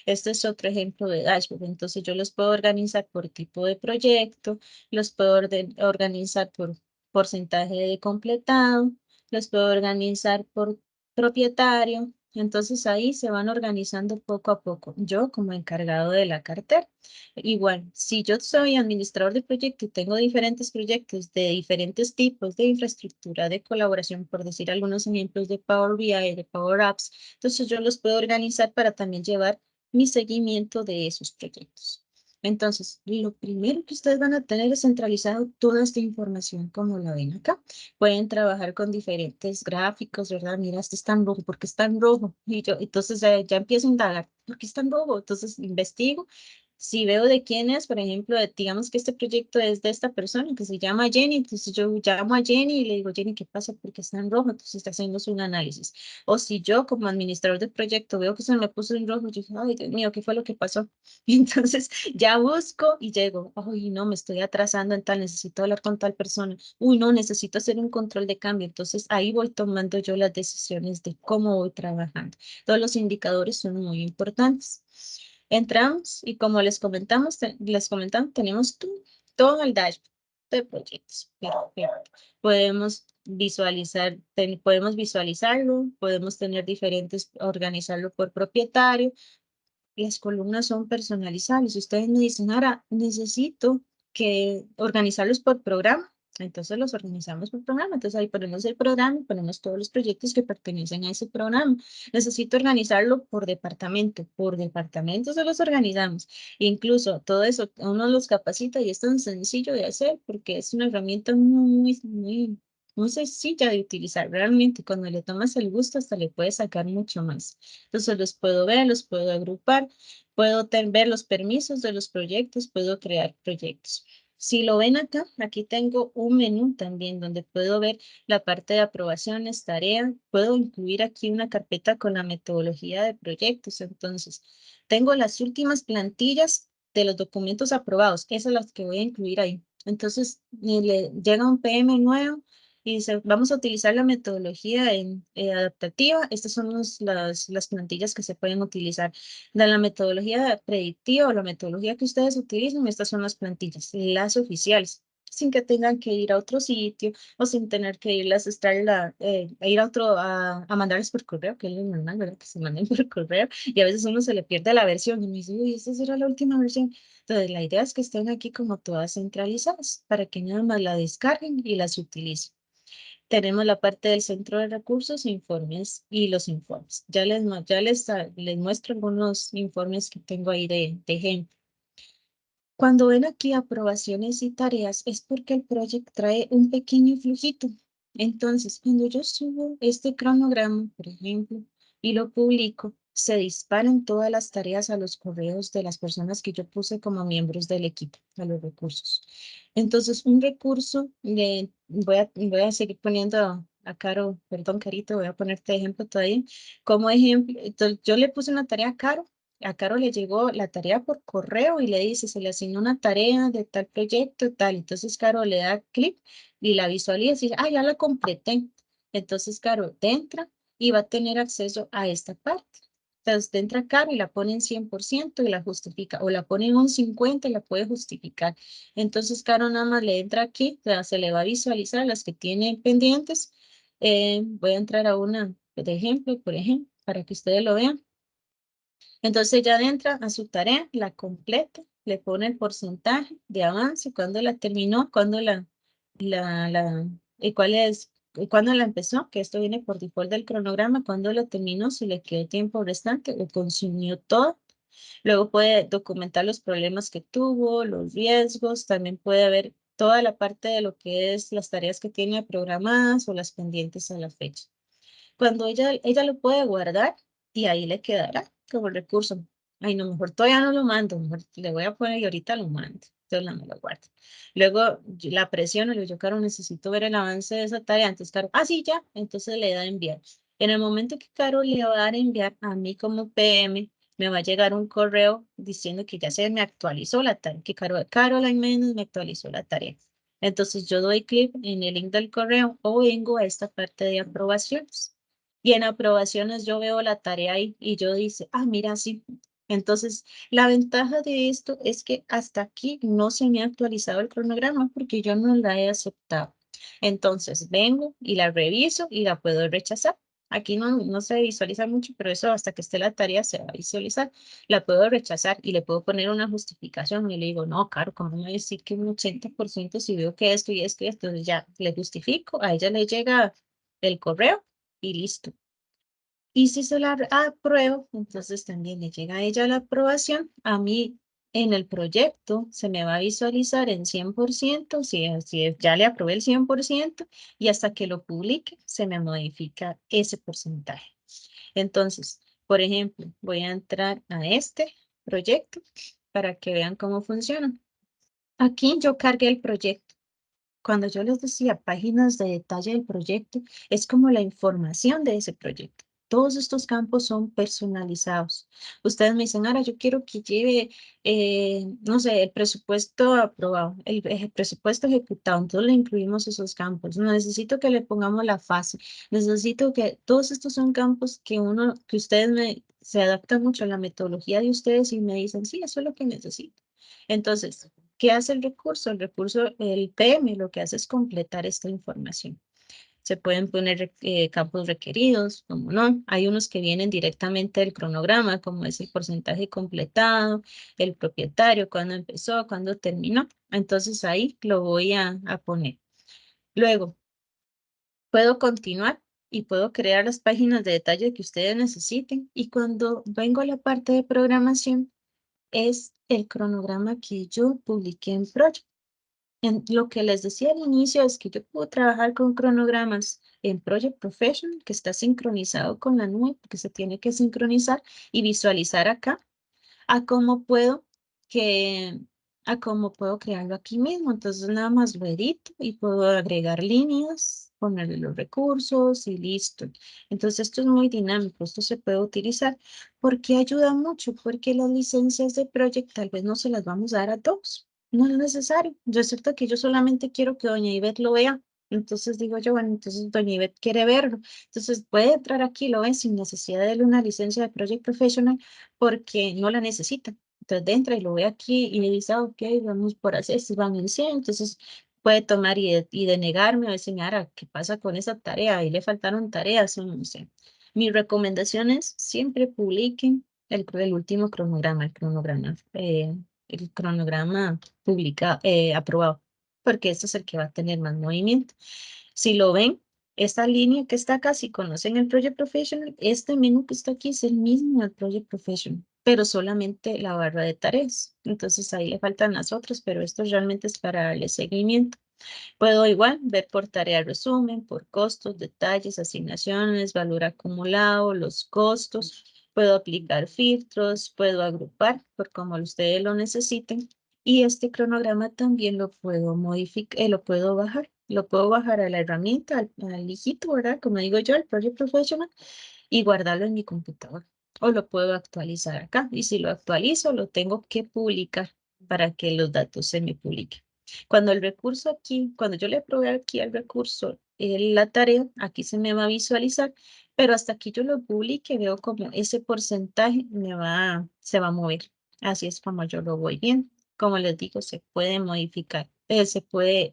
Este es otro ejemplo de dashboard. Entonces yo los puedo organizar por tipo de proyecto, los puedo organizar por porcentaje de completado, los puedo organizar por propietario. Entonces ahí se van organizando poco a poco. Yo como encargado de la cartera. Igual, si yo soy administrador de proyecto y tengo diferentes proyectos de diferentes tipos de infraestructura de colaboración, por decir algunos ejemplos de Power BI, de Power Apps, entonces yo los puedo organizar para también llevar mi seguimiento de esos proyectos. Entonces, lo primero que ustedes van a tener es centralizado toda esta información, como la ven acá. Pueden trabajar con diferentes gráficos, ¿verdad? Mira, este está en rojo, ¿por qué está en rojo? Y yo, entonces ya empiezo a indagar, ¿por qué está en rojo? Entonces investigo. Si veo de quién es, por ejemplo, digamos que este proyecto es de esta persona que se llama Jenny, entonces yo llamo a Jenny y le digo, Jenny, ¿qué pasa? Porque está en rojo, entonces está haciendo un análisis. O si yo como administrador del proyecto veo que se me puso en rojo, yo digo, ay, Dios mío, ¿qué fue lo que pasó? Y entonces ya busco y llego, ay, no, me estoy atrasando en tal, necesito hablar con tal persona. Uy, no, necesito hacer un control de cambio. Entonces ahí voy tomando yo las decisiones de cómo voy trabajando. Todos los indicadores son muy importantes. Entramos y como les comentamos, tenemos todo el dashboard de proyectos. Perfecto. Podemos visualizarlo, podemos tener diferentes, organizarlo por propietario. Las columnas son personalizables. Ustedes me dicen, ahora necesito que organizarlos por programa. Entonces los organizamos por programa. Entonces ahí ponemos el programa y ponemos todos los proyectos que pertenecen a ese programa. Necesito organizarlo por departamento. Por departamento se los organizamos. Incluso todo eso uno los capacita y es tan sencillo de hacer porque es una herramienta muy sencilla de utilizar. Realmente cuando le tomas el gusto hasta le puedes sacar mucho más. Entonces los puedo ver, los puedo agrupar, puedo ver los permisos de los proyectos, puedo crear proyectos. Si lo ven acá, aquí tengo un menú también donde puedo ver la parte de aprobaciones, tareas. Puedo incluir aquí una carpeta con la metodología de proyectos. Entonces, tengo las últimas plantillas de los documentos aprobados. Esas son las que voy a incluir ahí. Entonces, le llega un PM nuevo y dice, vamos a utilizar la metodología adaptativa. Estas son las plantillas que se pueden utilizar. De la metodología predictiva o la metodología que ustedes utilizan, estas son las plantillas, las oficiales, sin que tengan que ir a otro sitio o sin tener que irlas a a ir a a mandarles por correo, que es lo normal, ¿verdad? Que se manden por correo y a veces uno se le pierde la versión y me dice, uy, esta será la última versión. Entonces, la idea es que estén aquí como todas centralizadas para que nada más la descarguen y las utilicen. Tenemos la parte del centro de recursos, informes y los informes. Les muestro algunos informes que tengo ahí de ejemplo. Cuando ven aquí aprobaciones y tareas es porque el proyecto trae un pequeño flujito. Entonces, cuando yo subo este cronograma, por ejemplo, y lo publico, se disparan todas las tareas a los correos de las personas que yo puse como miembros del equipo, a los recursos. Entonces, un recurso, voy a seguir poniendo a Caro, perdón, Carito, voy a ponerte ejemplo todavía. Como ejemplo, entonces, yo le puse una tarea a Caro le llegó la tarea por correo y le dice, se le asignó una tarea de tal proyecto, tal. Entonces, Caro le da clic y la visualiza y dice, ah, ya la completé. Entonces, Caro entra y va a tener acceso a esta parte. Entonces, entra Caro y la pone en 100% y la justifica, o la pone en un 50% y la puede justificar. Entonces, Caro nada más le entra aquí, o sea, se le va a visualizar las que tiene pendientes. Voy a entrar a una de ejemplo, por ejemplo, para que ustedes lo vean. Entonces ella entra a su tarea, la completa, le pone el porcentaje de avance, cuándo la terminó, y cuál es, y cuándo la empezó, que esto viene por default del cronograma, cuándo la terminó, si le quedó tiempo restante o consumió todo. Luego puede documentar los problemas que tuvo, los riesgos, también puede ver toda la parte de lo que es las tareas que tiene programadas o las pendientes a la fecha. Cuando ella lo puede guardar y ahí le quedará como recurso. Ay, no, mejor todavía no lo mando, mejor le voy a poner y ahorita lo mando. Entonces no me lo guardo. Luego la presiono, le digo, yo, Caro, necesito ver el avance de esa tarea. Entonces, Caro, ah, sí, ya. Entonces le da a enviar. En el momento que Caro le va a dar a enviar a mí como PM, me va a llegar un correo diciendo que ya se me actualizó la tarea, que Caroline Méndez me actualizó la tarea. Entonces yo doy clic en el link del correo o vengo a esta parte de aprobaciones. Y en aprobaciones yo veo la tarea ahí y yo dice, ah, mira, sí. Entonces, la ventaja de esto es que hasta aquí no se me ha actualizado el cronograma porque yo no la he aceptado. Entonces, vengo y la reviso y la puedo rechazar. Aquí no se visualiza mucho, pero eso hasta que esté la tarea se va a visualizar. La puedo rechazar y le puedo poner una justificación y le digo, no, claro, ¿cómo me voy a decir que un 80% si veo que esto y esto y esto? Entonces ya le justifico, a ella le llega el correo y listo. Y si se la apruebo, entonces también le llega a ella la aprobación. A mí en el proyecto se me va a visualizar en 100%, si ya le aprobé el 100%, y hasta que lo publique se me modifica ese porcentaje. Entonces, por ejemplo, voy a entrar a este proyecto para que vean cómo funciona. Aquí yo cargué el proyecto. Cuando yo les decía páginas de detalle del proyecto, es como la información de ese proyecto. Todos estos campos son personalizados. Ustedes me dicen, ahora yo quiero que lleve, no sé, el presupuesto aprobado, el presupuesto ejecutado. Entonces le incluimos esos campos. No necesito que le pongamos la fase. Necesito que todos estos son campos que ustedes se adaptan mucho a la metodología de ustedes y me dicen, sí, eso es lo que necesito. Entonces, ¿qué hace el recurso? El recurso, el PM, lo que hace es completar esta información. Se pueden poner campos requeridos, como no. Hay unos que vienen directamente del cronograma, como es el porcentaje completado, el propietario, cuándo empezó, cuándo terminó. Entonces ahí lo voy a poner. Luego, puedo continuar y puedo crear las páginas de detalle que ustedes necesiten. Y cuando vengo a la parte de programación, es el cronograma que yo publiqué en Project. Lo que les decía al inicio es que yo puedo trabajar con cronogramas en Project Professional, que está sincronizado con la nube, porque se tiene que sincronizar y visualizar acá, a cómo puedo que, a cómo puedo crearlo aquí mismo. Entonces nada más lo edito y puedo agregar líneas, ponerle los recursos y listo. Entonces esto es muy dinámico, esto se puede utilizar porque ayuda mucho, porque las licencias de Project tal vez no se las vamos a dar a todos. No es necesario. Resulta que yo solamente quiero que doña Ivette lo vea. Entonces digo yo, bueno, entonces doña Ivette quiere verlo. Entonces puede entrar aquí, lo ve sin necesidad de darle una licencia de Project Professional porque no la necesita. Entonces entra y lo ve aquí y le dice, ah, ok, vamos por hacer, estos van en 100, entonces puede tomar y denegarme o decirme, ahora, ¿qué pasa con esa tarea? Ahí le faltaron tareas, o no sé. Mi recomendación es siempre publiquen el último cronograma, el cronograma publicado, aprobado, porque este es el que va a tener más movimiento. Si lo ven, esta línea que está acá, si conocen el Project Professional, este menú que está aquí es el mismo del Project Professional, pero solamente la barra de tareas. Entonces ahí le faltan las otras, pero esto realmente es para darle seguimiento. Puedo igual ver por tarea resumen, por costos, detalles, asignaciones, valor acumulado, los costos. Puedo aplicar filtros, puedo agrupar por como ustedes lo necesiten. Y este cronograma también lo puedo modificar, lo puedo bajar. Lo puedo bajar a la herramienta, al hijito, ¿verdad? Como digo yo, el Project Professional, y guardarlo en mi computador. O lo puedo actualizar acá. Y si lo actualizo, lo tengo que publicar para que los datos se me publiquen. Cuando el recurso aquí, cuando yo le probé aquí al recurso la tarea, aquí se me va a visualizar, pero hasta aquí yo lo publique, veo como ese porcentaje se va a mover. Así es como yo lo voy viendo. Como les digo, se puede modificar, se puede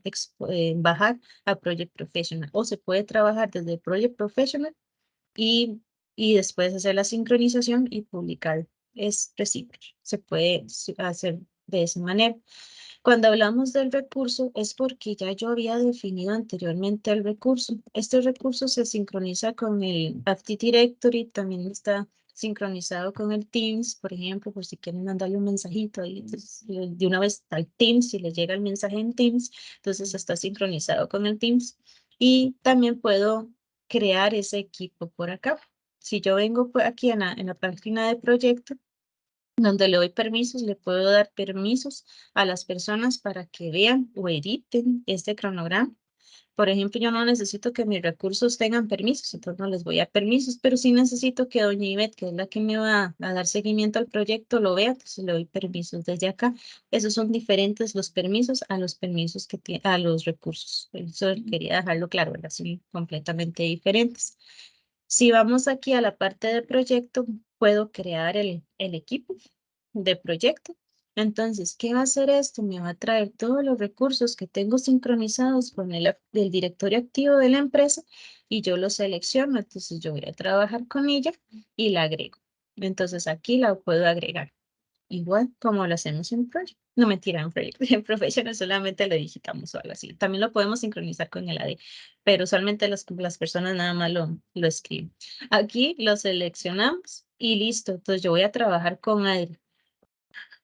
bajar a Project Professional o se puede trabajar desde Project Professional y después hacer la sincronización y publicar. Es recíproco, se puede hacer de esa manera. Cuando hablamos del recurso es porque ya yo había definido anteriormente el recurso. Este recurso se sincroniza con el Active Directory, también está sincronizado con el Teams, por ejemplo, por si quieren mandarle un mensajito ahí, entonces, de una vez al Teams, si les llega el mensaje en Teams, entonces está sincronizado con el Teams. Y también puedo crear ese equipo por acá. Si yo vengo aquí en la página de proyecto, donde le doy permisos, le puedo dar permisos a las personas para que vean o editen este cronograma. Por ejemplo, yo no necesito que mis recursos tengan permisos, entonces no les voy a dar permisos, pero sí necesito que doña Ivette, que es la que me va a dar seguimiento al proyecto, lo vea, entonces le doy permisos desde acá. Esos son diferentes los permisos a los permisos que tiene, a los recursos. Eso quería dejarlo claro, ¿verdad? Sí, completamente diferentes. Si vamos aquí a la parte de proyecto, puedo crear el equipo de proyecto. Entonces, ¿qué va a hacer esto? Me va a traer todos los recursos que tengo sincronizados con el directorio activo de la empresa y yo los selecciono. Entonces, yo voy a trabajar con ella y la agrego. Entonces, aquí la puedo agregar. Igual como lo hacemos en Project. No mentira, en Project. En Professional solamente lo digitamos o algo así. También lo podemos sincronizar con el AD, pero usualmente las personas nada más lo escriben. Aquí lo seleccionamos y listo. Entonces yo voy a trabajar con Adri.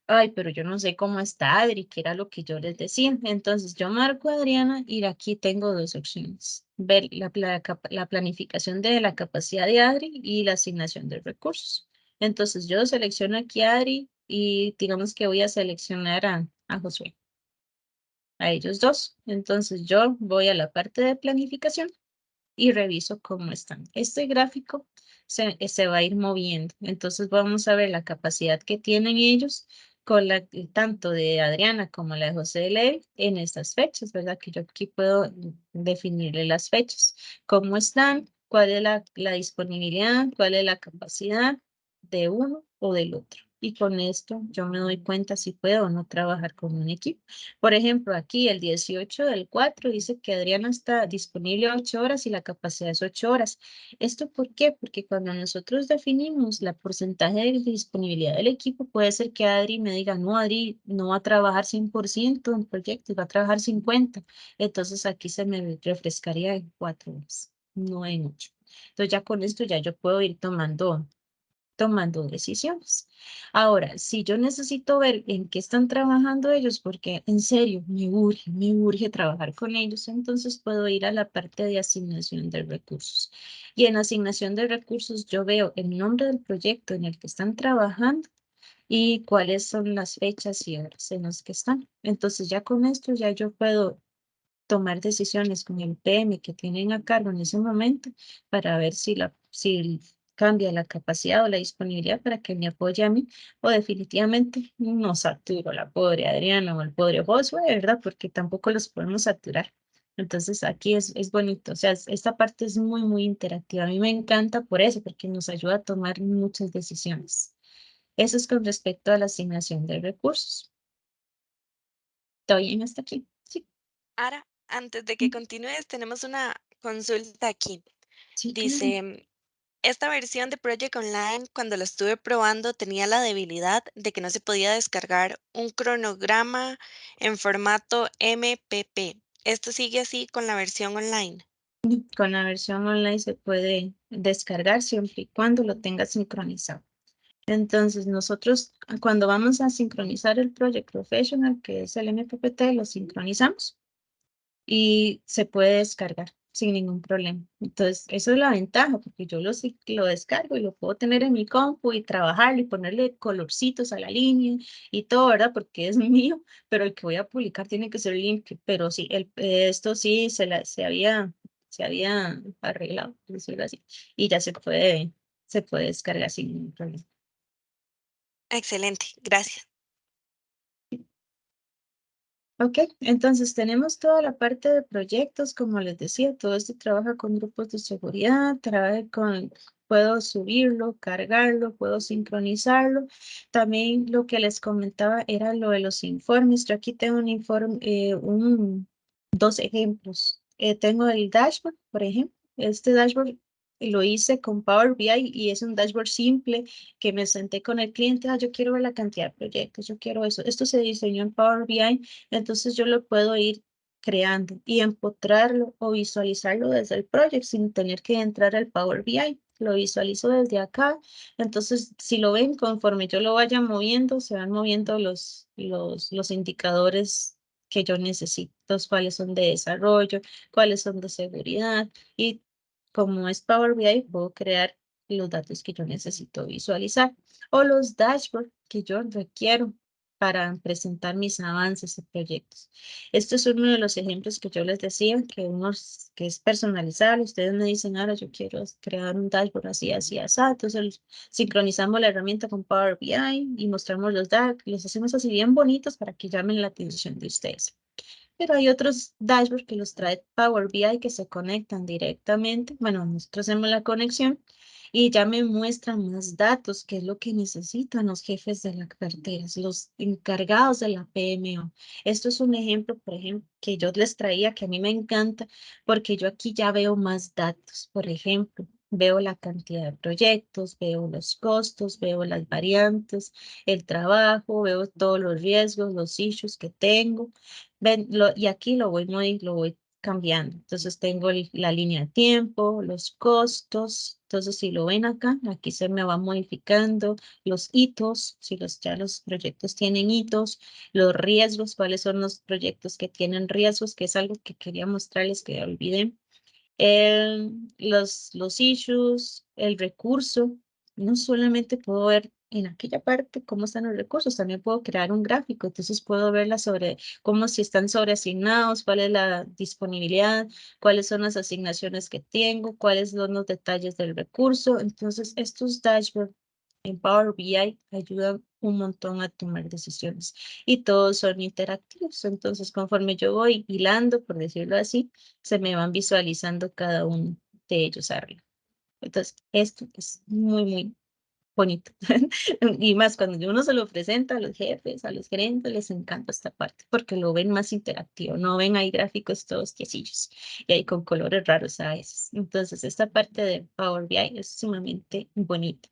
Ay, pero yo no sé cómo está Adri, que era lo que yo les decía. Entonces yo marco a Adriana y aquí tengo dos opciones. Ver la planificación de la capacidad de Adri y la asignación de recursos. Entonces yo selecciono aquí a Adri y digamos que voy a seleccionar a Josué, a ellos dos. Entonces yo voy a la parte de planificación y reviso cómo están. Este gráfico se va a ir moviendo. Entonces vamos a ver la capacidad que tienen ellos con tanto de Adriana como la de José de Levi en estas fechas, ¿verdad? Que yo aquí puedo definirle las fechas. ¿Cómo están? ¿Cuál es la disponibilidad? ¿Cuál es la capacidad de uno o del otro? Y con esto yo me doy cuenta si puedo o no trabajar con un equipo. Por ejemplo, aquí el 18 del 4 dice que Adriana está disponible 8 horas y la capacidad es 8 horas. ¿Esto por qué? Porque cuando nosotros definimos la porcentaje de disponibilidad del equipo, puede ser que Adri me diga, no, Adri no va a trabajar 100% en proyectos, va a trabajar 50. Entonces aquí se me refrescaría en 4 horas, no en 8. Entonces ya con esto ya yo puedo ir tomando decisiones. Ahora, si yo necesito ver en qué están trabajando ellos, porque en serio me urge trabajar con ellos, entonces puedo ir a la parte de asignación de recursos. Y en asignación de recursos yo veo el nombre del proyecto en el que están trabajando y cuáles son las fechas y horas en las que están. Entonces ya con esto ya yo puedo tomar decisiones con el PM que tienen a cargo en ese momento para ver si cambia la capacidad o la disponibilidad para que me apoye a mí o definitivamente no saturo a la pobre Adriana o al pobre Josué, ¿verdad? Porque tampoco los podemos saturar. Entonces aquí es bonito, o sea, esta parte es muy, muy interactiva. A mí me encanta por eso, porque nos ayuda a tomar muchas decisiones. Eso es con respecto a la asignación de recursos. ¿Está bien hasta aquí? Sí. Ahora, antes de que continúes, tenemos una consulta aquí. Sí, claro. Dice, esta versión de Project Online, cuando lo estuve probando, tenía la debilidad de que no se podía descargar un cronograma en formato MPP. ¿Esto sigue así con la versión online? Con la versión online se puede descargar siempre y cuando lo tenga sincronizado. Entonces, nosotros cuando vamos a sincronizar el Project Professional, que es el MPPT, lo sincronizamos y se puede descargar sin ningún problema. Entonces, eso es la ventaja, porque yo lo descargo y lo puedo tener en mi compu y trabajarlo y ponerle colorcitos a la línea y todo, ¿verdad? Porque es mío, pero el que voy a publicar tiene que ser limpio. Pero sí, esto sí se había arreglado, por decirlo así, y ya se puede descargar sin ningún problema. Excelente, gracias. Ok, entonces tenemos toda la parte de proyectos, como les decía, todo esto trabaja con grupos de seguridad, puedo subirlo, cargarlo, puedo sincronizarlo. También lo que les comentaba era lo de los informes. Yo aquí tengo un informe, dos ejemplos. Tengo el dashboard, por ejemplo. Este dashboard lo hice con Power BI y es un dashboard simple que me senté con el cliente, yo quiero ver la cantidad de proyectos, yo quiero eso. Esto se diseñó en Power BI, entonces yo lo puedo ir creando y empotrarlo o visualizarlo desde el project sin tener que entrar al Power BI. Lo visualizo desde acá. Entonces, si lo ven, conforme yo lo vaya moviendo, se van moviendo los indicadores que yo necesito, cuáles son de desarrollo, cuáles son de seguridad. Y como es Power BI, puedo crear los datos que yo necesito visualizar o los dashboards que yo requiero para presentar mis avances y proyectos. Esto es uno de los ejemplos que yo les decía, que es personalizable. Ustedes me dicen, ahora yo quiero crear un dashboard así, así, así. Entonces sincronizamos la herramienta con Power BI y mostramos los datos, los hacemos así bien bonitos para que llamen la atención de ustedes. Pero hay otros dashboards que los trae Power BI que se conectan directamente. Bueno, nosotros hacemos la conexión y ya me muestran más datos, que es lo que necesitan los jefes de las carteras, los encargados de la PMO. Esto es un ejemplo, por ejemplo, que yo les traía, que a mí me encanta, porque yo aquí ya veo más datos. Por ejemplo, veo la cantidad de proyectos, veo los costos, veo las variantes, el trabajo, veo todos los riesgos, los issues que tengo. Ven, y aquí lo voy cambiando. Entonces tengo la línea de tiempo, los costos. Entonces, si lo ven acá, aquí se me va modificando los hitos, si ya los proyectos tienen hitos, los riesgos, cuáles son los proyectos que tienen riesgos, que es algo que quería mostrarles que olvidé. Los issues, el recurso. No solamente puedo ver en aquella parte cómo están los recursos, también puedo crear un gráfico, entonces puedo verla sobre cómo si están sobreasignados, cuál es la disponibilidad, cuáles son las asignaciones que tengo, cuáles son los detalles del recurso. Entonces, estos dashboards en Power BI ayudan un montón a tomar decisiones y todos son interactivos. Entonces, conforme yo voy hilando, por decirlo así, se me van visualizando cada uno de ellos arriba. Entonces, esto es muy, muy bonito. Y más cuando uno se lo presenta a los jefes, a los gerentes, les encanta esta parte porque lo ven más interactivo, no ven ahí gráficos todos quiesillos y ahí con colores raros a veces. Entonces, esta parte de Power BI es sumamente bonita.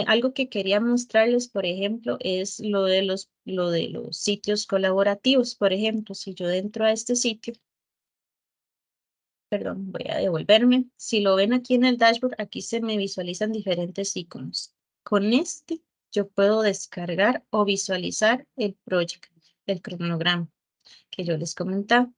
Algo que quería mostrarles, por ejemplo, es lo de los sitios colaborativos. Por ejemplo, si yo entro a este sitio, perdón, voy a devolverme. Si lo ven aquí en el dashboard, aquí se me visualizan diferentes iconos. Con este, yo puedo descargar o visualizar el proyecto, el cronograma que yo les comentaba.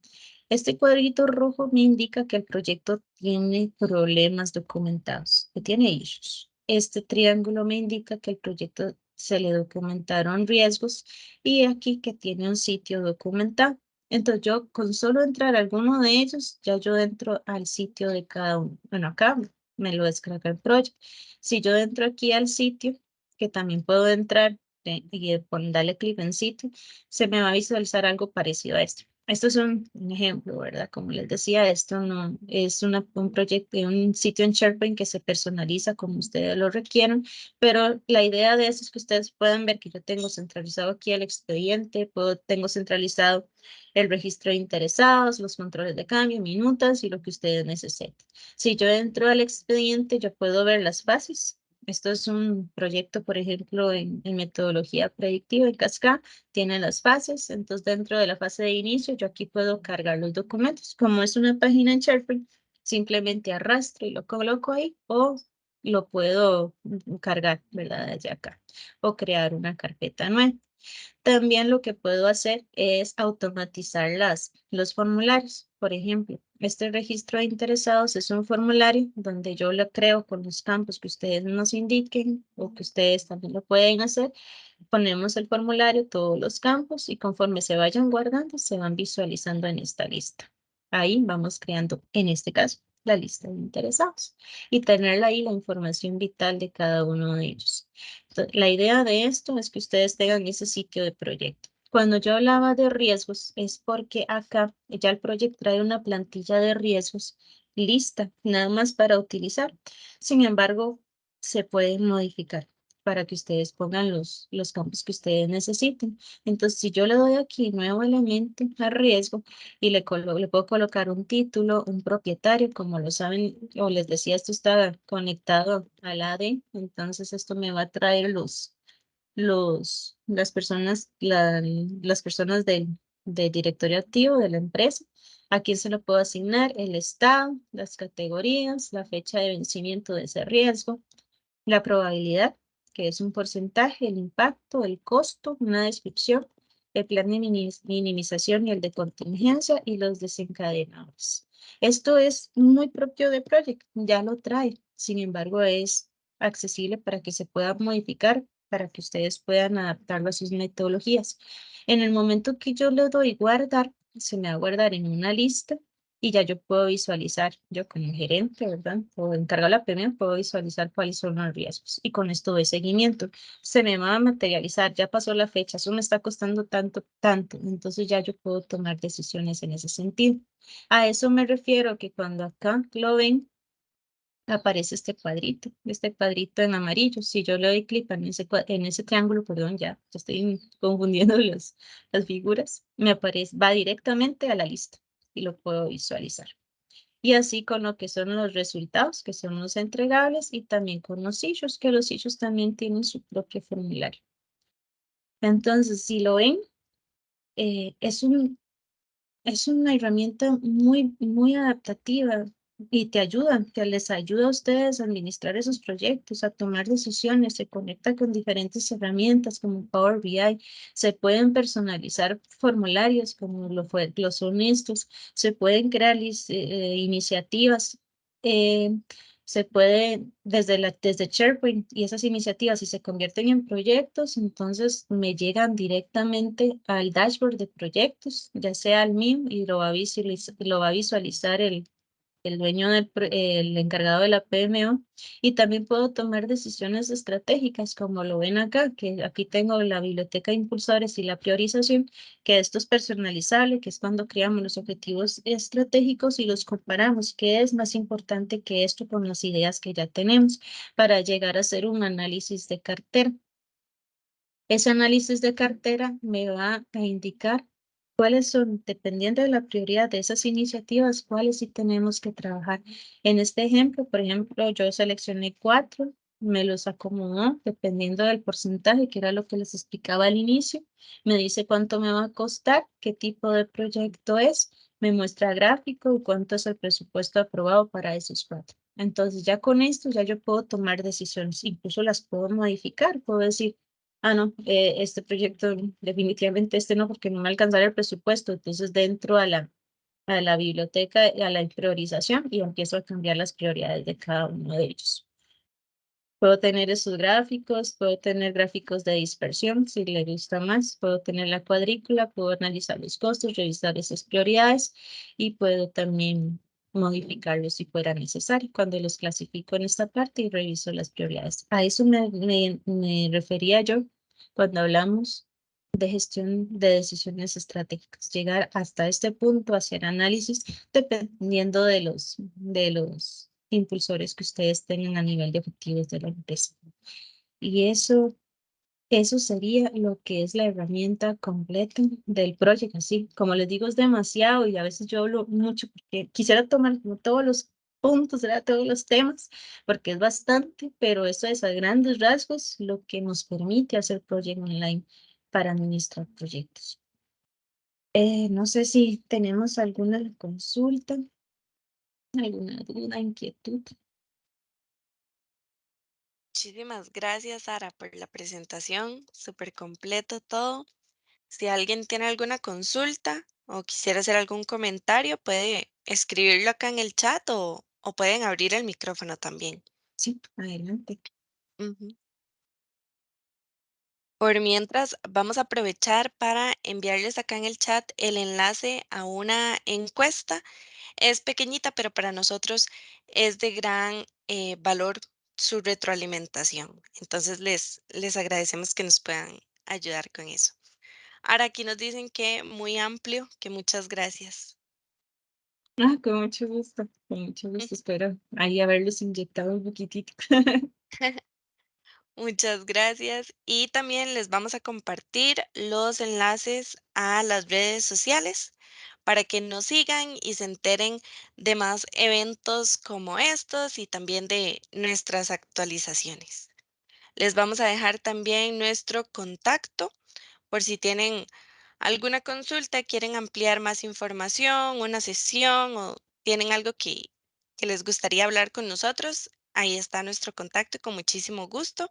Este cuadrito rojo me indica que el proyecto tiene problemas documentados, que tiene issues. Este triángulo me indica que el proyecto se le documentaron riesgos y aquí que tiene un sitio documentado. Entonces yo con solo entrar a alguno de ellos, ya yo entro al sitio de cada uno. Bueno, acá me lo descarga el proyecto. Si yo entro aquí al sitio, que también puedo entrar y darle clic en sitio, se me va a visualizar algo parecido a esto. Esto es un ejemplo, ¿verdad? Como les decía, esto no es un proyecto, un sitio en SharePoint que se personaliza como ustedes lo requieran, pero la idea de eso es que ustedes puedan ver que yo tengo centralizado aquí el expediente, tengo centralizado el registro de interesados, los controles de cambio, minutas y lo que ustedes necesiten. Si yo entro al expediente, yo puedo ver las fases. Esto es un proyecto, por ejemplo, en metodología predictiva en Cascada, tiene las fases, entonces dentro de la fase de inicio yo aquí puedo cargar los documentos. Como es una página en SharePoint, simplemente arrastro y lo coloco ahí o lo puedo cargar, ¿verdad? Desde acá o crear una carpeta nueva. También lo que puedo hacer es automatizar los formularios. Por ejemplo, este registro de interesados es un formulario donde yo lo creo con los campos que ustedes nos indiquen o que ustedes también lo pueden hacer. Ponemos el formulario, todos los campos y conforme se vayan guardando, se van visualizando en esta lista. Ahí vamos creando, en este caso, la lista de interesados y tener ahí la información vital de cada uno de ellos. La idea de esto es que ustedes tengan ese sitio de proyecto. Cuando yo hablaba de riesgos, es porque acá ya el proyecto trae una plantilla de riesgos lista, nada más para utilizar. Sin embargo, se pueden modificar para que ustedes pongan los campos que ustedes necesiten. Entonces, si yo le doy aquí nuevo elemento a riesgo y le puedo colocar un título, un propietario, como lo saben, o les decía, esto está conectado al AD, entonces esto me va a traer las personas del directorio activo de la empresa. ¿A quién se lo puedo asignar? El estado, las categorías, la fecha de vencimiento de ese riesgo, la probabilidad, que es un porcentaje, el impacto, el costo, una descripción, el plan de minimización y el de contingencia y los desencadenadores. Esto es muy propio de Project, ya lo trae. Sin embargo, es accesible para que se pueda modificar para que ustedes puedan adaptarlo a sus metodologías. En el momento que yo le doy guardar, se me va a guardar en una lista y ya yo puedo visualizar, yo como gerente, ¿verdad? O encargado de la PMO, puedo visualizar cuáles son los riesgos y con esto doy seguimiento. Se me va a materializar, ya pasó la fecha, eso me está costando tanto, tanto, entonces ya yo puedo tomar decisiones en ese sentido. A eso me refiero que cuando acá lo ven, aparece este cuadrito en amarillo. Si yo le doy clic en en ese triángulo, perdón, ya estoy confundiendo las figuras, me aparece, va directamente a la lista y lo puedo visualizar. Y así con lo que son los resultados, que son los entregables, y también con los issues, que los issues también tienen su propio formulario. Entonces, si lo ven, eh, es un, es una herramienta muy, muy adaptativa y les ayuda a ustedes a administrar esos proyectos, a tomar decisiones, se conecta con diferentes herramientas como Power BI, se pueden personalizar formularios como lo son estos, se pueden crear iniciativas, eh, se puede desde SharePoint y esas iniciativas, si se convierten en proyectos, entonces me llegan directamente al dashboard de proyectos, ya sea al mío, y lo va a visualizar el dueño el encargado de la PMO, y también puedo tomar decisiones estratégicas, como lo ven acá, que aquí tengo la biblioteca de impulsores y la priorización, que esto es personalizable, que es cuando creamos los objetivos estratégicos y los comparamos, qué es más importante que esto con las ideas que ya tenemos para llegar a hacer un análisis de cartera. Ese análisis de cartera me va a indicar cuáles son, dependiendo de la prioridad de esas iniciativas, cuáles sí tenemos que trabajar. En este ejemplo, por ejemplo, yo seleccioné 4, me los acomodó dependiendo del porcentaje, que era lo que les explicaba al inicio. Me dice cuánto me va a costar, qué tipo de proyecto es, me muestra gráfico y cuánto es el presupuesto aprobado para esos 4. Entonces, ya con esto, ya yo puedo tomar decisiones, incluso las puedo modificar, puedo decir, no, este proyecto definitivamente este no, porque no me alcanzará el presupuesto. Entonces dentro a la biblioteca, a la priorización y empiezo a cambiar las prioridades de cada uno de ellos. Puedo tener esos gráficos, puedo tener gráficos de dispersión si le gusta más, puedo tener la cuadrícula, puedo analizar los costos, revisar esas prioridades y puedo también modificarlos si fuera necesario cuando los clasifico en esta parte y reviso las prioridades. A eso me refería yo cuando hablamos de gestión de decisiones estratégicas, llegar hasta este punto, hacer análisis dependiendo de los impulsores que ustedes tengan a nivel de objetivos de la empresa. Y eso sería lo que es la herramienta completa del proyecto. Así, como les digo, es demasiado y a veces yo hablo mucho porque quisiera tomar como todos los puntos, ¿verdad? Todos los temas, porque es bastante, pero eso es a grandes rasgos lo que nos permite hacer proyecto online para administrar proyectos. No sé si tenemos alguna consulta, alguna duda, inquietud. Muchísimas gracias, Sara, por la presentación. Súper completo todo. Si alguien tiene alguna consulta o quisiera hacer algún comentario, puede escribirlo acá en el chat o pueden abrir el micrófono también. Sí, adelante. Ujú. Por mientras, vamos a aprovechar para enviarles acá en el chat el enlace a una encuesta. Es pequeñita, pero para nosotros es de gran valor su retroalimentación. Entonces, les agradecemos que nos puedan ayudar con eso. Ahora aquí nos dicen que muy amplio, que muchas gracias. Con mucho gusto, con mucho gusto. Espero ahí haberlos inyectado un poquitito. Muchas gracias. Y también les vamos a compartir los enlaces a las redes sociales para que nos sigan y se enteren de más eventos como estos y también de nuestras actualizaciones. Les vamos a dejar también nuestro contacto por si tienen alguna consulta, quieren ampliar más información, una sesión o tienen algo que les gustaría hablar con nosotros. Ahí está nuestro contacto con muchísimo gusto.